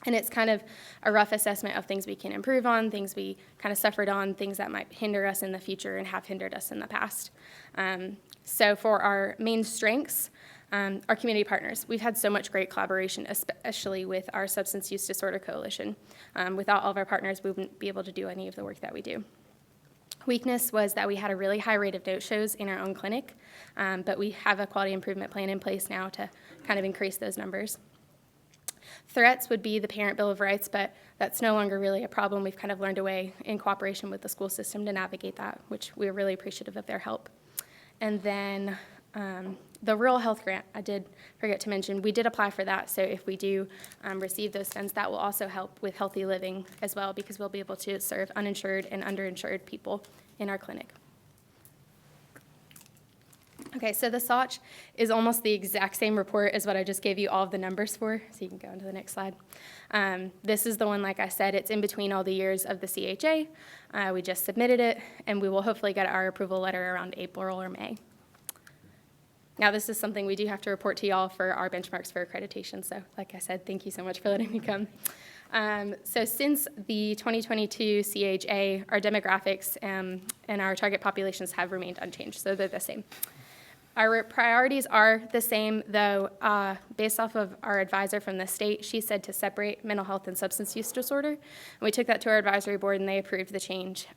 And it's kind of a rough assessment of things we can improve on, things we kind of suffered on, things that might hinder us in the future and have hindered us in the past. So for our main strengths, our community partners. We've had so much great collaboration, especially with our Substance Use Disorder Coalition. Without all of our partners, we wouldn't be able to do any of the work that we do. Weakness was that we had a really high rate of no-shows in our own clinic, but we have a quality improvement plan in place now to kind of increase those numbers. Threats would be the Parent Bill of Rights, but that's no longer really a problem. We've kind of learned a way in cooperation with the school system to navigate that, which we're really appreciative of their help. And then the Rural Health Grant, I did forget to mention, we did apply for that, so if we do receive those funds, that will also help with healthy living as well, because we'll be able to serve uninsured and underinsured people in our clinic. Okay, so the SOCH is almost the exact same report as what I just gave you all of the numbers for, so you can go into the next slide. This is the one, like I said, it's in between all the years of the CHA. We just submitted it, and we will hopefully get our approval letter around April or May. Now, this is something we do have to report to y'all for our benchmarks for accreditation, so like I said, thank you so much for letting me come. So since the 2022 CHA, our demographics and our target populations have remained unchanged, so they're the same. Our priorities are the same, though, based off of our advisor from the state. She said to separate mental health and substance use disorder. And we took that to our advisory board, and they approved the change.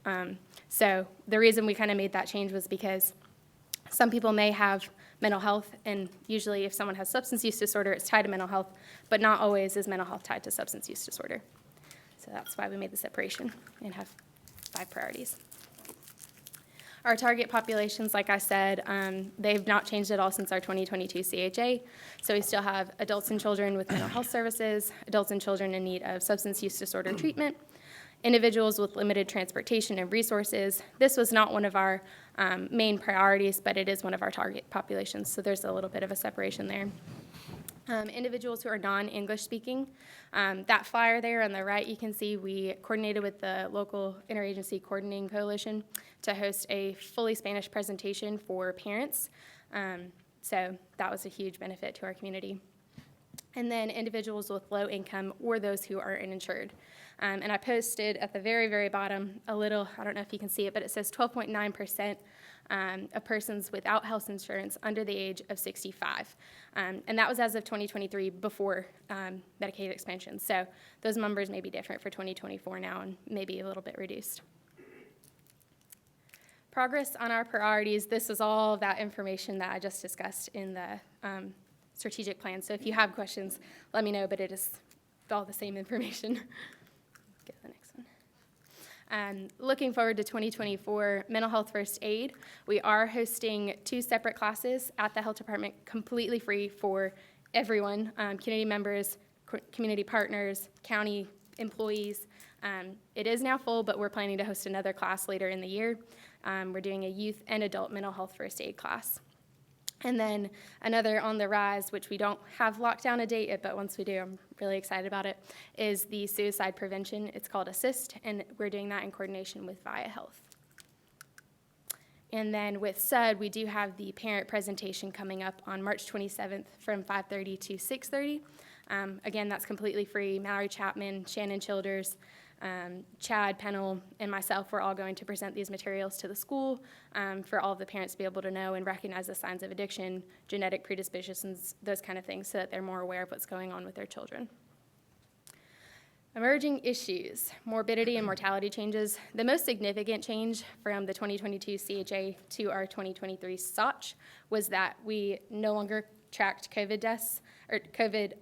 So the reason we kind of made that change was because some people may have mental health, and usually if someone has substance use disorder, it's tied to mental health, but not always is mental health tied to substance use disorder. So that's why we made the separation and have 5 priorities. Our target populations, like I said, they've not changed at all since our 2022 CHA. So we still have adults and children with mental health services, adults and children in need of substance use disorder treatment, individuals with limited transportation and resources. This was not one of our main priorities, but it is one of our target populations, so there's a little bit of a separation there. Individuals who are non-English speaking. That flyer there on the right, you can see we coordinated with the local interagency coordinating coalition to host a fully Spanish presentation for parents. So that was a huge benefit to our community. And then individuals with low income or those who are uninsured. And I posted at the very, very bottom a little, I don't know if you can see it, but it says 12.9% of persons without health insurance under the age of 65. And that was as of 2023 before Medicaid expansion. So those numbers may be different for 2024 now and maybe a little bit reduced. Progress on our priorities. This is all of that information that I just discussed in the strategic plan. So if you have questions, let me know, but it is all the same information. Go to the next one. Looking forward to 2024, mental health first aid. We are hosting 2 separate classes at the health department, completely free for everyone, community members, community partners, county employees. It is now full, but we're planning to host another class later in the year. We're doing a youth and adult mental health first aid class. And then another on the rise, which we don't have locked down a date yet, but once we do, I'm really excited about it, is the suicide prevention. It's called ASSIST, and we're doing that in coordination with VIA Health. And then with SUD, we do have the parent presentation coming up on March 27th from 5:30 to 6:30. Again, that's completely free. Mallory Chapman, Shannon Childers, Chad Pennell, and myself, we're all going to present these materials to the school for all of the parents to be able to know and recognize the signs of addiction, genetic predispositions, those kind of things, so that they're more aware of what's going on with their children. Emerging issues, morbidity and mortality changes. The most significant change from the 2022 CHA to our 2023 SOCH was that we no longer tracked COVID deaths, or COVID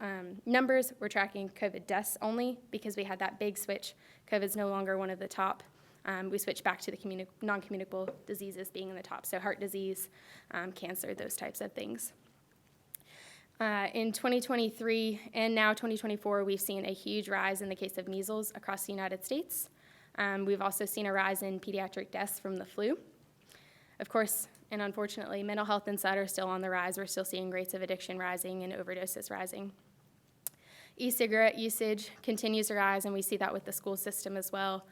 numbers. We're tracking COVID deaths only because we had that big switch. COVID's no longer one of the top. We switched back to the non-communicable diseases being in the top, so heart disease, cancer, those types of things. In 2023 and now 2024, we've seen a huge rise in the case of measles across the United States. We've also seen a rise in pediatric deaths from the flu. Of course, and unfortunately, mental health and SUD are still on the rise. We're still seeing rates of addiction rising and overdoses rising. E-cigarette usage continues to rise, and we see that with the school system as well.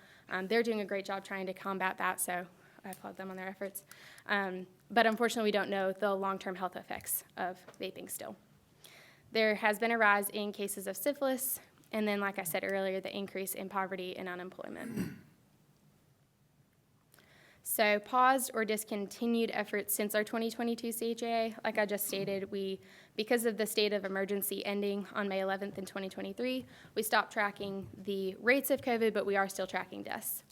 They're doing a great job trying to combat that, so I applaud them on their efforts. But unfortunately, we don't know the long-term health effects of vaping still. There has been a rise in cases of syphilis, and then, like I said earlier, the increase in poverty and unemployment. So paused or discontinued efforts since our 2022 CHA, like I just stated, because of the state of emergency ending on May 11th in 2023, we stopped tracking the rates of COVID, but we are still tracking deaths.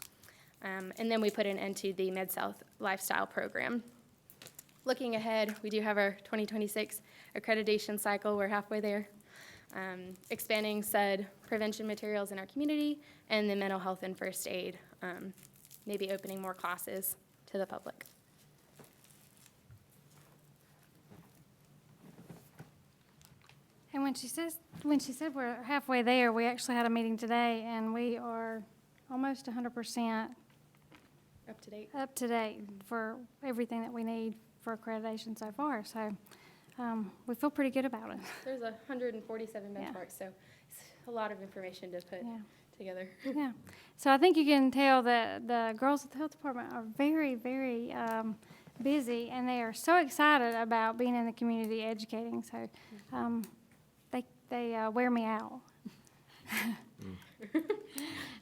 And then we put an end to the Mid-South Lifestyle Program. Looking ahead, we do have our 2026 accreditation cycle. We're halfway there. Expanding SUD prevention materials in our community, and the mental health and first aid, maybe opening more classes to the public. And when she said we're halfway there, we actually had a meeting today, and we are almost 100% up to date for everything that we need for accreditation so far. So we feel pretty good about it. There's 147 benchmarks, so it's a lot of information to put together. Yeah. So I think you can tell that the girls at the health department are very, very busy, and they are so excited about being in the community educating. So they wear me out.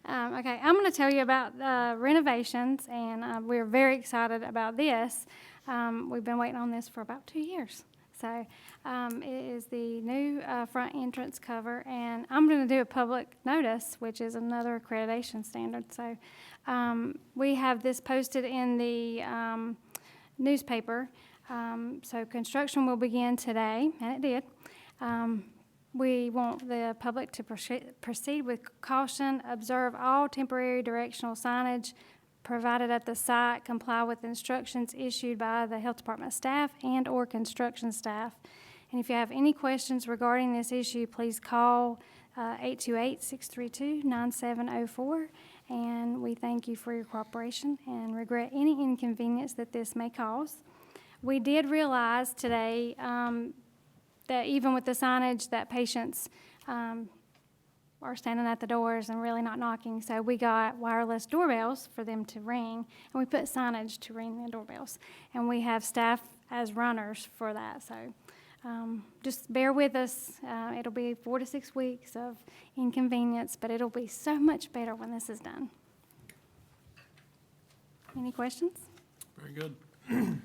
Okay, I'm going to tell you about renovations, and we're very excited about this. We've been waiting on this for about 2 years. So it is the new front entrance cover, and I'm going to do a public notice, which is another accreditation standard. So we have this posted in the newspaper. So construction will begin today, and it did. We want the public to proceed with caution, observe all temporary directional signage provided at the site, comply with instructions issued by the health department staff and or construction staff. And if you have any questions regarding this issue, please call 828-632-9704. And we thank you for your cooperation and regret any inconvenience that this may cause. We did realize today that even with the signage that patients are standing at the doors and really not knocking. So we got wireless doorbells for them to ring, and we put signage to ring the doorbells. And we have staff as runners for that. So just bear with us. It'll be 4 to 6 weeks of inconvenience, but it'll be so much better when this is done. Any questions? Very good. Okay.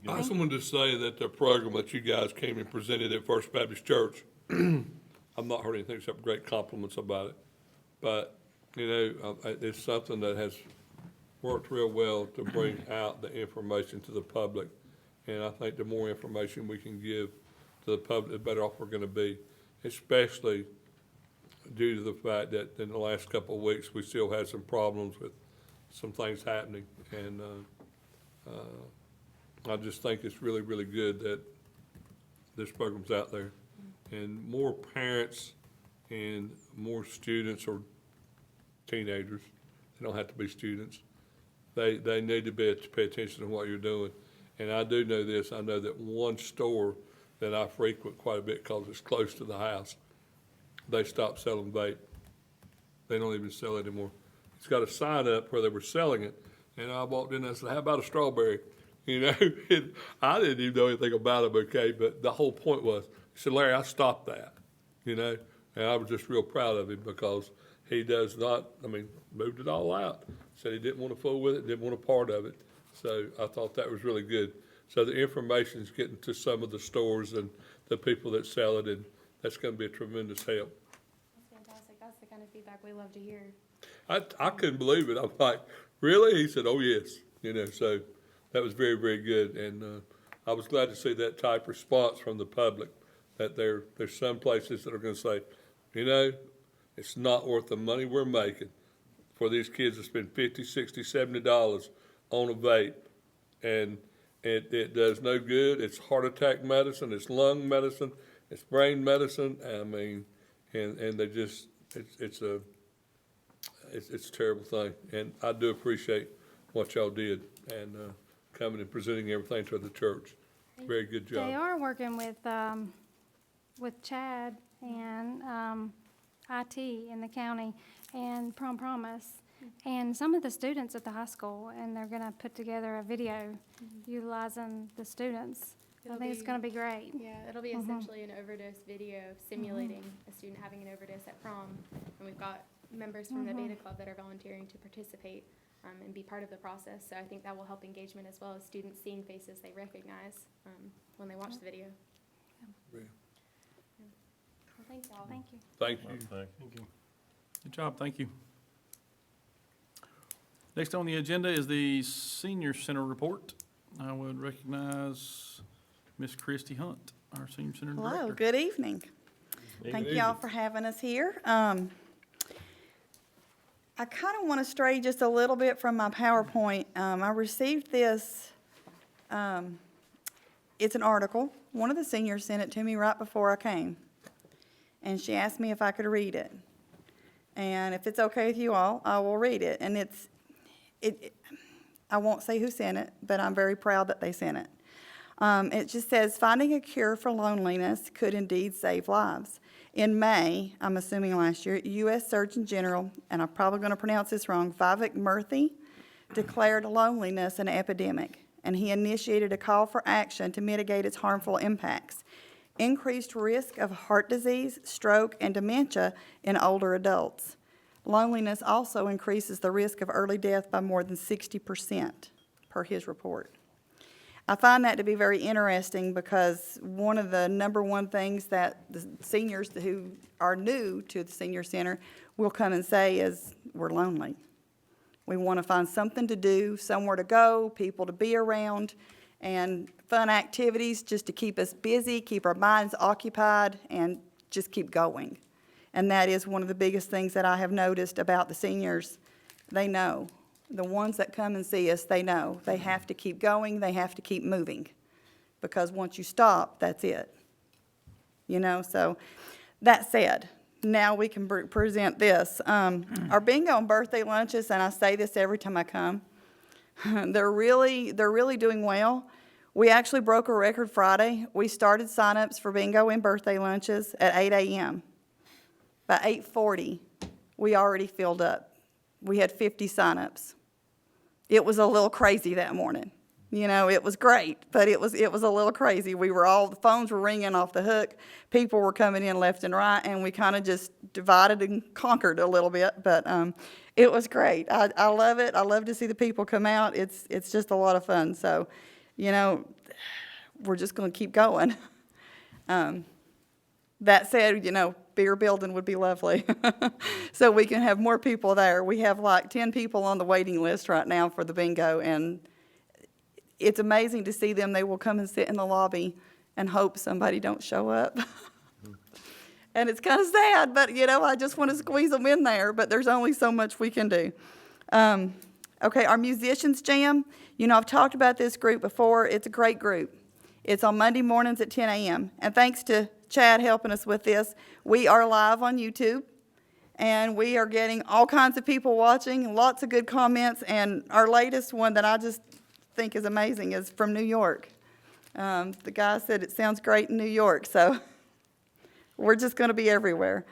I just wanted to say that the program that you guys came and presented at First Baptist Church, I've not heard anything except great compliments about it. But, you know, it's something that has worked real well to bring out the information to the public. And I think the more information we can give to the public, the better off we're going to be, especially due to the fact that in the last couple of weeks, we still had some problems with some things happening. And I just think it's really, really good that this program's out there. And more parents and more students or teenagers, they don't have to be students, they need to pay attention to what you're doing. And I do know this, I know that one store that I frequent quite a bit because it's close to the house, they stopped selling vape. They don't even sell it anymore. It's got a sign up where they were selling it, And I walked in and I said, how about a strawberry? You know, and I didn't even know anything about a bouquet, but the whole point was, he said, Larry, I stopped that, you know? And I was just real proud of him because he does not, I mean, moved it all out. Said he didn't want to fool with it, didn't want a part of it. So I thought that was really good. So the information's getting to some of the stores and the people that sell it, and that's going to be a tremendous help. That's fantastic. That's the kind of feedback we love to hear. I couldn't believe it. I'm like, really? He said, oh, yes. You know, so that was very, very good. And I was glad to see that type response from the public, that there's some places that are going to say, you know, it's not worth the money we're making for these kids to spend $50, $60, $70 on a vape. And it does no good. It's heart attack medicine, it's lung medicine, it's brain medicine. I mean, and they just, it's a terrible thing. And I do appreciate what y'all did and coming and presenting everything to the church. Very good job. They are working with Chad and IT in the county and Prom Promise and some of the students at the high school, and they're gonna put together a video utilizing the students. I think it's gonna be great. Yeah, it'll be essentially an overdose video simulating a student having an overdose at prom. And we've got members from the Beta Club that are volunteering to participate and be part of the process. So I think that will help engagement as well as students seeing faces they recognize when they watch the video. Yeah. Well, thanks all. Thank you. Thank you. Good job, thank you. Next on the agenda is the Senior Center report. I would recognize Miss Christy Hunt, our Senior Center Director. Hello, good evening. Thank y'all for having us here. I kind of want to stray just a little bit from my PowerPoint. I received this, it's an article. One of the seniors sent it to me right before I came. And she asked me if I could read it. And if it's okay with you all, I will read it. And I won't say who sent it, but I'm very proud that they sent it. It just says, finding a cure for loneliness could indeed save lives. In May, I'm assuming last year, U.S. Surgeon General, and I'm probably going to pronounce this wrong, Vivek Murthy, declared loneliness an epidemic, and he initiated a call for action to mitigate its harmful impacts. Increased risk of heart disease, stroke, and dementia in older adults. Loneliness also increases the risk of early death by more than 60%, per his report. I find that to be very interesting because one of the number one things that the seniors who are new to the senior center will come and say is, we're lonely. We want to find something to do, somewhere to go, people to be around, and fun activities just to keep us busy, keep our minds occupied, and just keep going. And that is one of the biggest things that I have noticed about the seniors. They know. The ones that come and see us, they know. They have to keep going, they have to keep moving. Because once you stop, that's it. You know, so that said, now we can present this. Our bingo and birthday lunches, and I say this every time I come, they're really doing well. We actually broke a record Friday. We started signups for bingo and birthday lunches at 8 a.m. By 8:40, we already filled up. We had 50 signups. It was a little crazy that morning. You know, it was great, but it was a little crazy. The phones were ringing off the hook. People were coming in left and right, and we kind of just divided and conquered a little bit, but it was great. I love it. I love to see the people come out. It's just a lot of fun. So, you know, we're just going to keep going. That said, you know, bigger building would be lovely. So we can have more people there. We have like 10 people on the waiting list right now for the bingo, and it's amazing to see them. They will come and sit in the lobby and hope somebody don't show up. And it's kind of sad, but, you know, I just want to squeeze them in there, but there's only so much we can do. Okay, our Musicians Jam. You know, I've talked about this group before. It's a great group. It's on Monday mornings at 10 a.m. And thanks to Chad helping us with this, we are live on YouTube, and we are getting all kinds of people watching, lots of good comments, and our latest one that I just think is amazing is from New York. The guy said it sounds great in New York, so we're just going to be everywhere.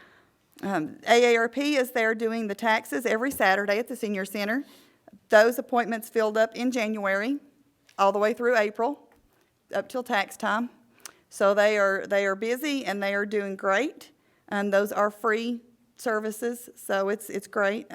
AARP is there doing the taxes every Saturday at the Senior Center. Those appointments filled up in January, all the way through April, up till tax time. So they are busy and they are doing great. And those are free services, so it's great.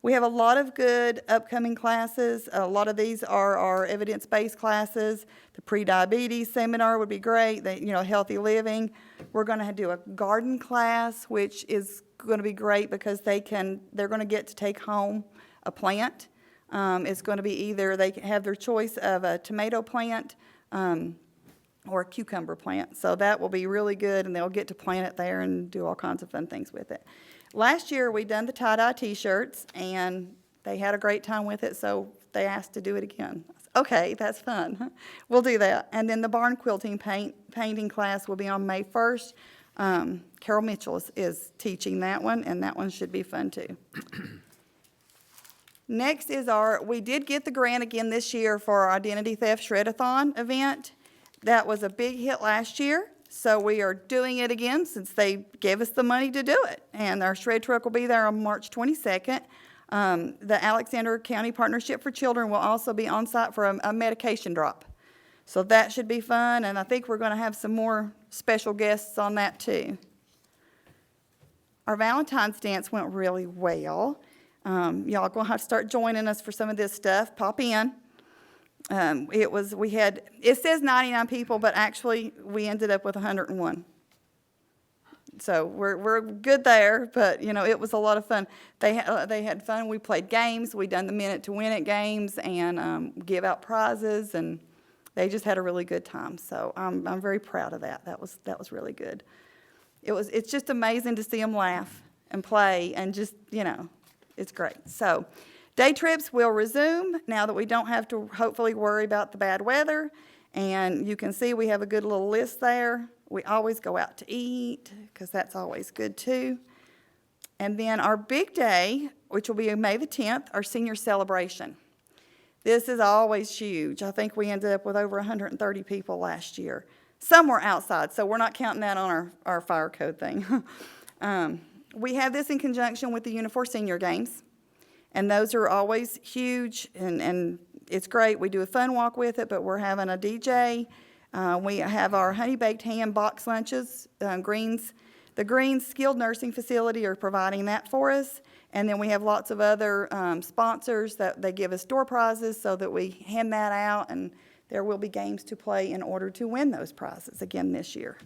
We have a lot of good upcoming classes. A lot of these are our evidence-based classes. The pre-diabetes seminar would be great. Healthy living. We're going to do a garden class, which is going to be great because they're going to get to take home a plant. It's going to be either they have their choice of a tomato plant or a cucumber plant. So that will be really good, and they'll get to plant it there and do all kinds of fun things with it. Last year, we done the tie-dye T-shirts, and they had a great time with it, so they asked to do it again. Okay, that's fun. We'll do that. And then the barn quilting painting class will be on May 1st. Carol Mitchell is teaching that one, and that one should be fun too. Next is we did get the grant again this year for our Identity Theft Shred-a-thon event. That was a big hit last year. So we are doing it again since they gave us the money to do it. And our shred truck will be there on March 22nd. The Alexander County Partnership for Children will also be on site for a medication drop. So that should be fun, and I think we're going to have some more special guests on that too. Our Valentine's dance went really well. Y'all are going to have to start joining us for some of this stuff. Pop in. It says 99 people, but actually we ended up with 101. So we're good there, but it was a lot of fun. They had fun. We played games. We done the minute to win it games and give out prizes, and they just had a really good time. So I'm very proud of that. That was really good. It's just amazing to see them laugh and play and just it's great. So. Day trips will resume now that we don't have to hopefully worry about the bad weather. And you can see we have a good little list there. We always go out to eat because that's always good too. And then our big day, which will be May the 10th, our senior celebration. This is always huge. I think we ended up with over 130 people last year. Some were outside, so we're not counting that on our fire code thing. We have this in conjunction with the Unifor Senior Games. And those are always huge, and it's great. We do a fun walk with it, but we're having a DJ. We have our honey-baked ham box lunches. Greens, the Greens Skilled Nursing Facility are providing that for us. And then we have lots of other sponsors that they give us door prizes so that we hand that out, and there will be games to play in order to win those prizes again this year.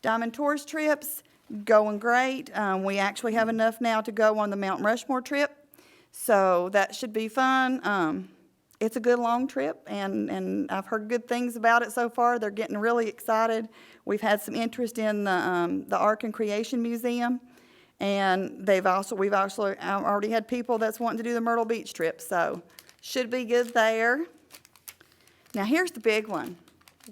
Diamond Tours trips. Going great. We actually have enough now to go on the Mount Rushmore trip, so that should be fun. It's a good long trip, and I've heard good things about it so far. They're getting really excited. We've had some interest in the Ark and Creation Museum, and we've also already had people that's wanting to do the Myrtle Beach trip, so should be good there. Now here's the big one.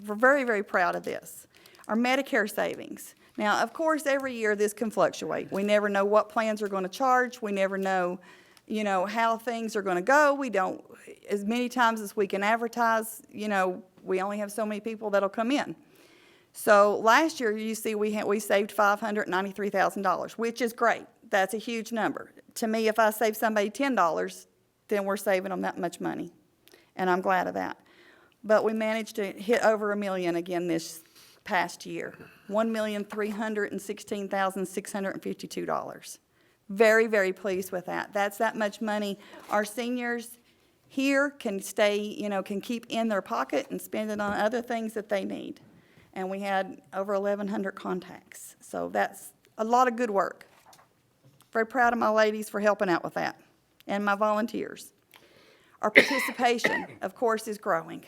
We're very, very proud of this. Our Medicare savings. Now, of course, every year this can fluctuate. We never know what plans are going to charge. We never know, how things are going to go. We don't, as many times as we can advertise, we only have so many people that'll come in. So last year, you see, we saved $593,000, which is great. That's a huge number. To me, if I save somebody $10, then we're saving them that much money, and I'm glad of that. But we managed to hit over $1 million again this past year. $1,316,652. Very, very pleased with that. That's that much money our seniors here can stay, can keep in their pocket and spend it on other things that they need. And we had over 1,100 contacts. So that's a lot of good work. Very proud of my ladies for helping out with that, and my volunteers. Our participation, of course, is growing.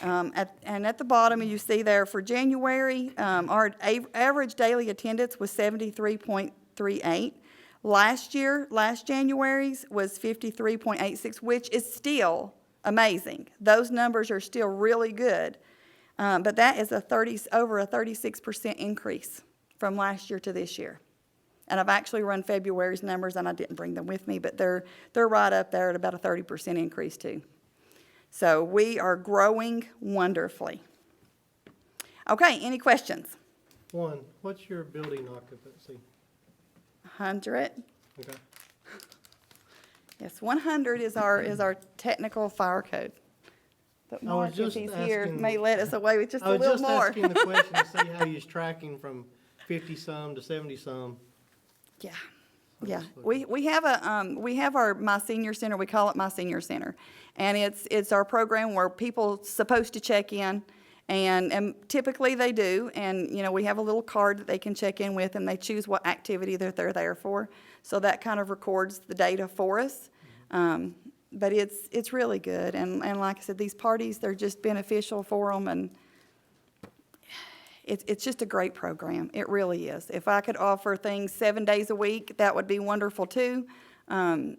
At the bottom, you see there for January, our average daily attendance was 73.38. Last January's was 53.86, which is still amazing. Those numbers are still really good. But that is over a 36% increase from last year to this year. And I've actually run February's numbers, and I didn't bring them with me, but they're right up there at about a 30% increase too. So we are growing wonderfully. Okay, any questions? One, what's your building occupancy? 100. Okay. Yes, 100 is our technical fire code. But I was Mark, if just he's here, asking- may let us away with just I a was little just more. asking the question to see how you're tracking from 50-some to 70-some. Yeah, yeah. We have our My Senior Center, we call it My Senior Center. And it's our program where people supposed to check in, and typically they do. And, you know, we have a little card that they can check in with, and they choose what activity that they're there for. So that kind of records the data for us. But it's really good. And like I said, these parties, they're just beneficial for them, and it's just a great program. It really is. If I could offer things 7 days a week, that would be wonderful too. I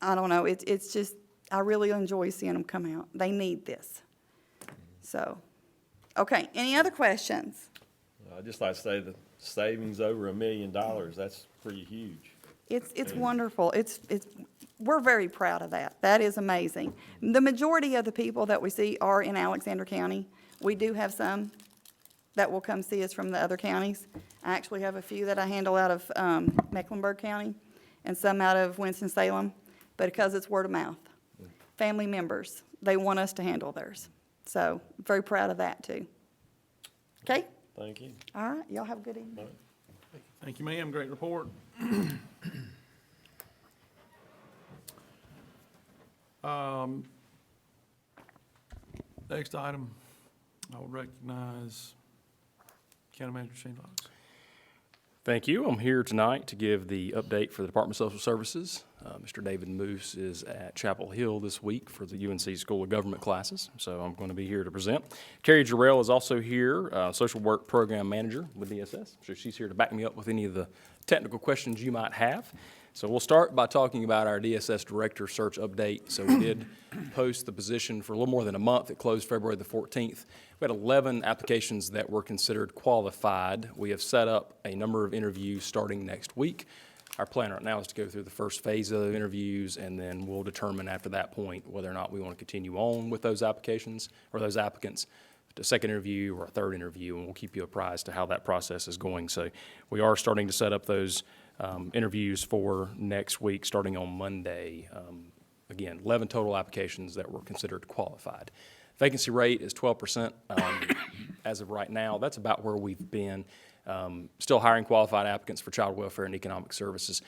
don't know, it's just, I really enjoy seeing them come out. They need this. So, okay, any other questions? I'd just like to say the savings over $1 million, that's pretty huge. It's wonderful. We're very proud of that. That is amazing. The majority of the people that we see are in Alexander County. We do have some that will come see us from the other counties. I actually have a few that I handle out of Mecklenburg County and some out of Winston-Salem, but because it's word of mouth. Family members, they want us to handle theirs. So, very proud of that too. Okay? Thank you. All right, y'all have a good evening. Thank you, ma'am. Great report. Next item, I will recognize County Manager Shane Fox. Thank you. I'm here tonight to give the update for the Department of Social Services. Mr. David Moose is at Chapel Hill this week for the UNC School of Government classes, so I'm going to be here to present. Carrie Jarrell is also here, Social Work Program Manager with DSS, so she's here to back me up with any of the technical questions you might have. So we'll start by talking about our DSS Director Search update. So we did post the position for a little more than a month. It closed February the 14th. We had 11 applications that were considered qualified. We have set up a number of interviews starting next week. Our plan right now is to go through the first phase of the interviews, and then we'll determine after that point whether or not we want to continue on with those applications or those applicants, a second interview or a third interview, and we'll keep you apprised to how that process is going. So we are starting to set up those interviews for next week, starting on Monday. Again, 11 total applications that were considered qualified. Vacancy rate is 12% as of right now. That's about where we've been. Still hiring qualified applicants for child welfare and economic services.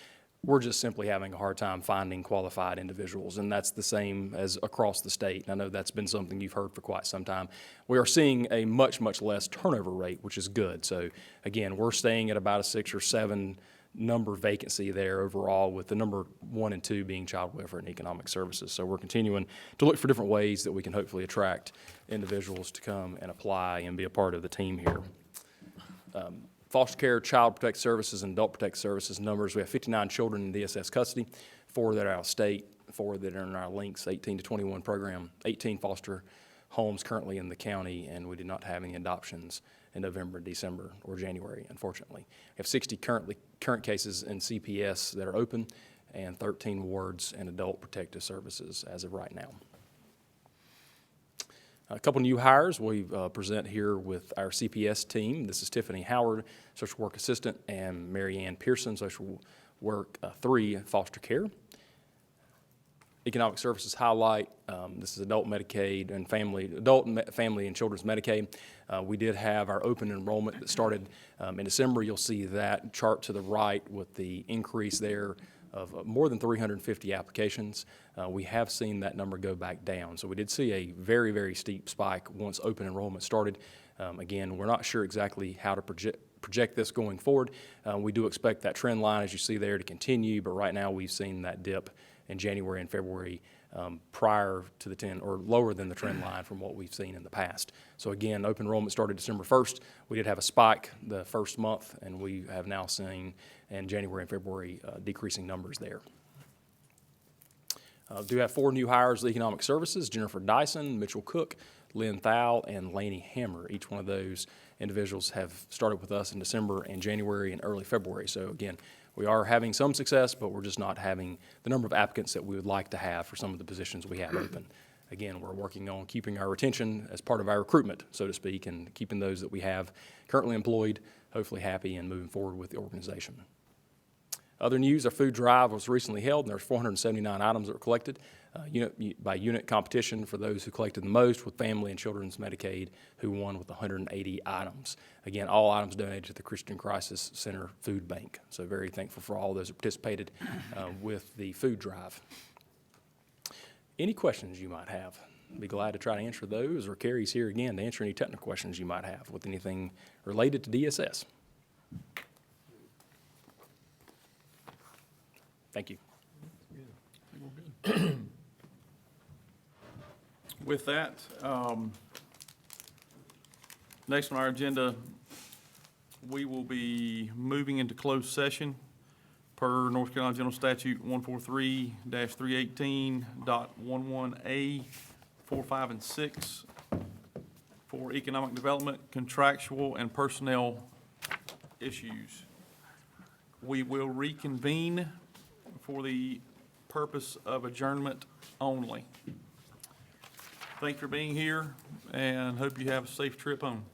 We're just simply having a hard time finding qualified individuals, and that's the same as across the state. I know that's been something you've heard for quite some time. We are seeing a much, much less turnover rate, which is good. So again, we're staying at about a 6 or 7 number vacancy there overall, with the number 1 and 2 being child welfare and economic services. So we're continuing to look for different ways that we can hopefully attract individuals to come and apply and be a part of the team here. Foster care, child protective services, and adult protective services numbers. We have 59 children in DSS custody, 4 that are out of state, 4 that are in our Links 18 to 21 program, 18 foster homes currently in the county, and we did not have any adoptions in November, December, or January, unfortunately. We have 60 current cases in CPS that are open, and 13 wards in adult protective services as of right now. A couple new hires we present here with our CPS team. This is Tiffany Howard, social work assistant, and Mary Ann Pearson, social work 3, foster care. Economic services highlight, this is adult Medicaid and family and children's Medicaid. We did have our open enrollment that started in December. You'll see that chart to the right with the increase there of more than 350 applications. We have seen that number go back down. So we did see a very, very steep spike once open enrollment started. Again, we're not sure exactly how to project this going forward. We do expect that trend line, as you see there, to continue, but right now we've seen that dip in January and February prior to the or lower than the trend line from what we've seen in the past. So again, open enrollment started December 1st. We did have a spike the first month, and we have now seen in January and February decreasing numbers there. Do have 4 new hires in economic services: Jennifer Dyson, Mitchell Cook, Lynn Thal, and Laney Hammer. Each one of those individuals have started with us in December and January and early February. So again, we are having some success, but we're just not having the number of applicants that we would like to have for some of the positions we have open. Again, we're working on keeping our retention as part of our recruitment, so to speak, and keeping those that we have currently employed hopefully happy and moving forward with the organization. Other news, our food drive was recently held, and there's 479 items that were collected, by unit competition for those who collected the most, with Family and Children's Medicaid, who won with 180 items. Again, all items donated to the Christian Crisis Center Food Bank. So very thankful for all those who participated with the food drive. Any questions you might have? I'd be glad to try to answer those, or Carrie's here again to answer any technical questions you might have with anything related to DSS. Thank you. With that, next on our agenda, we will be moving into closed session per North Carolina General Statute 143-318.11A, 4, 5, and 6 for economic development, contractual, and personnel issues. We will reconvene for the purpose of adjournment only. Thank you for being here, and hope you have a safe trip home.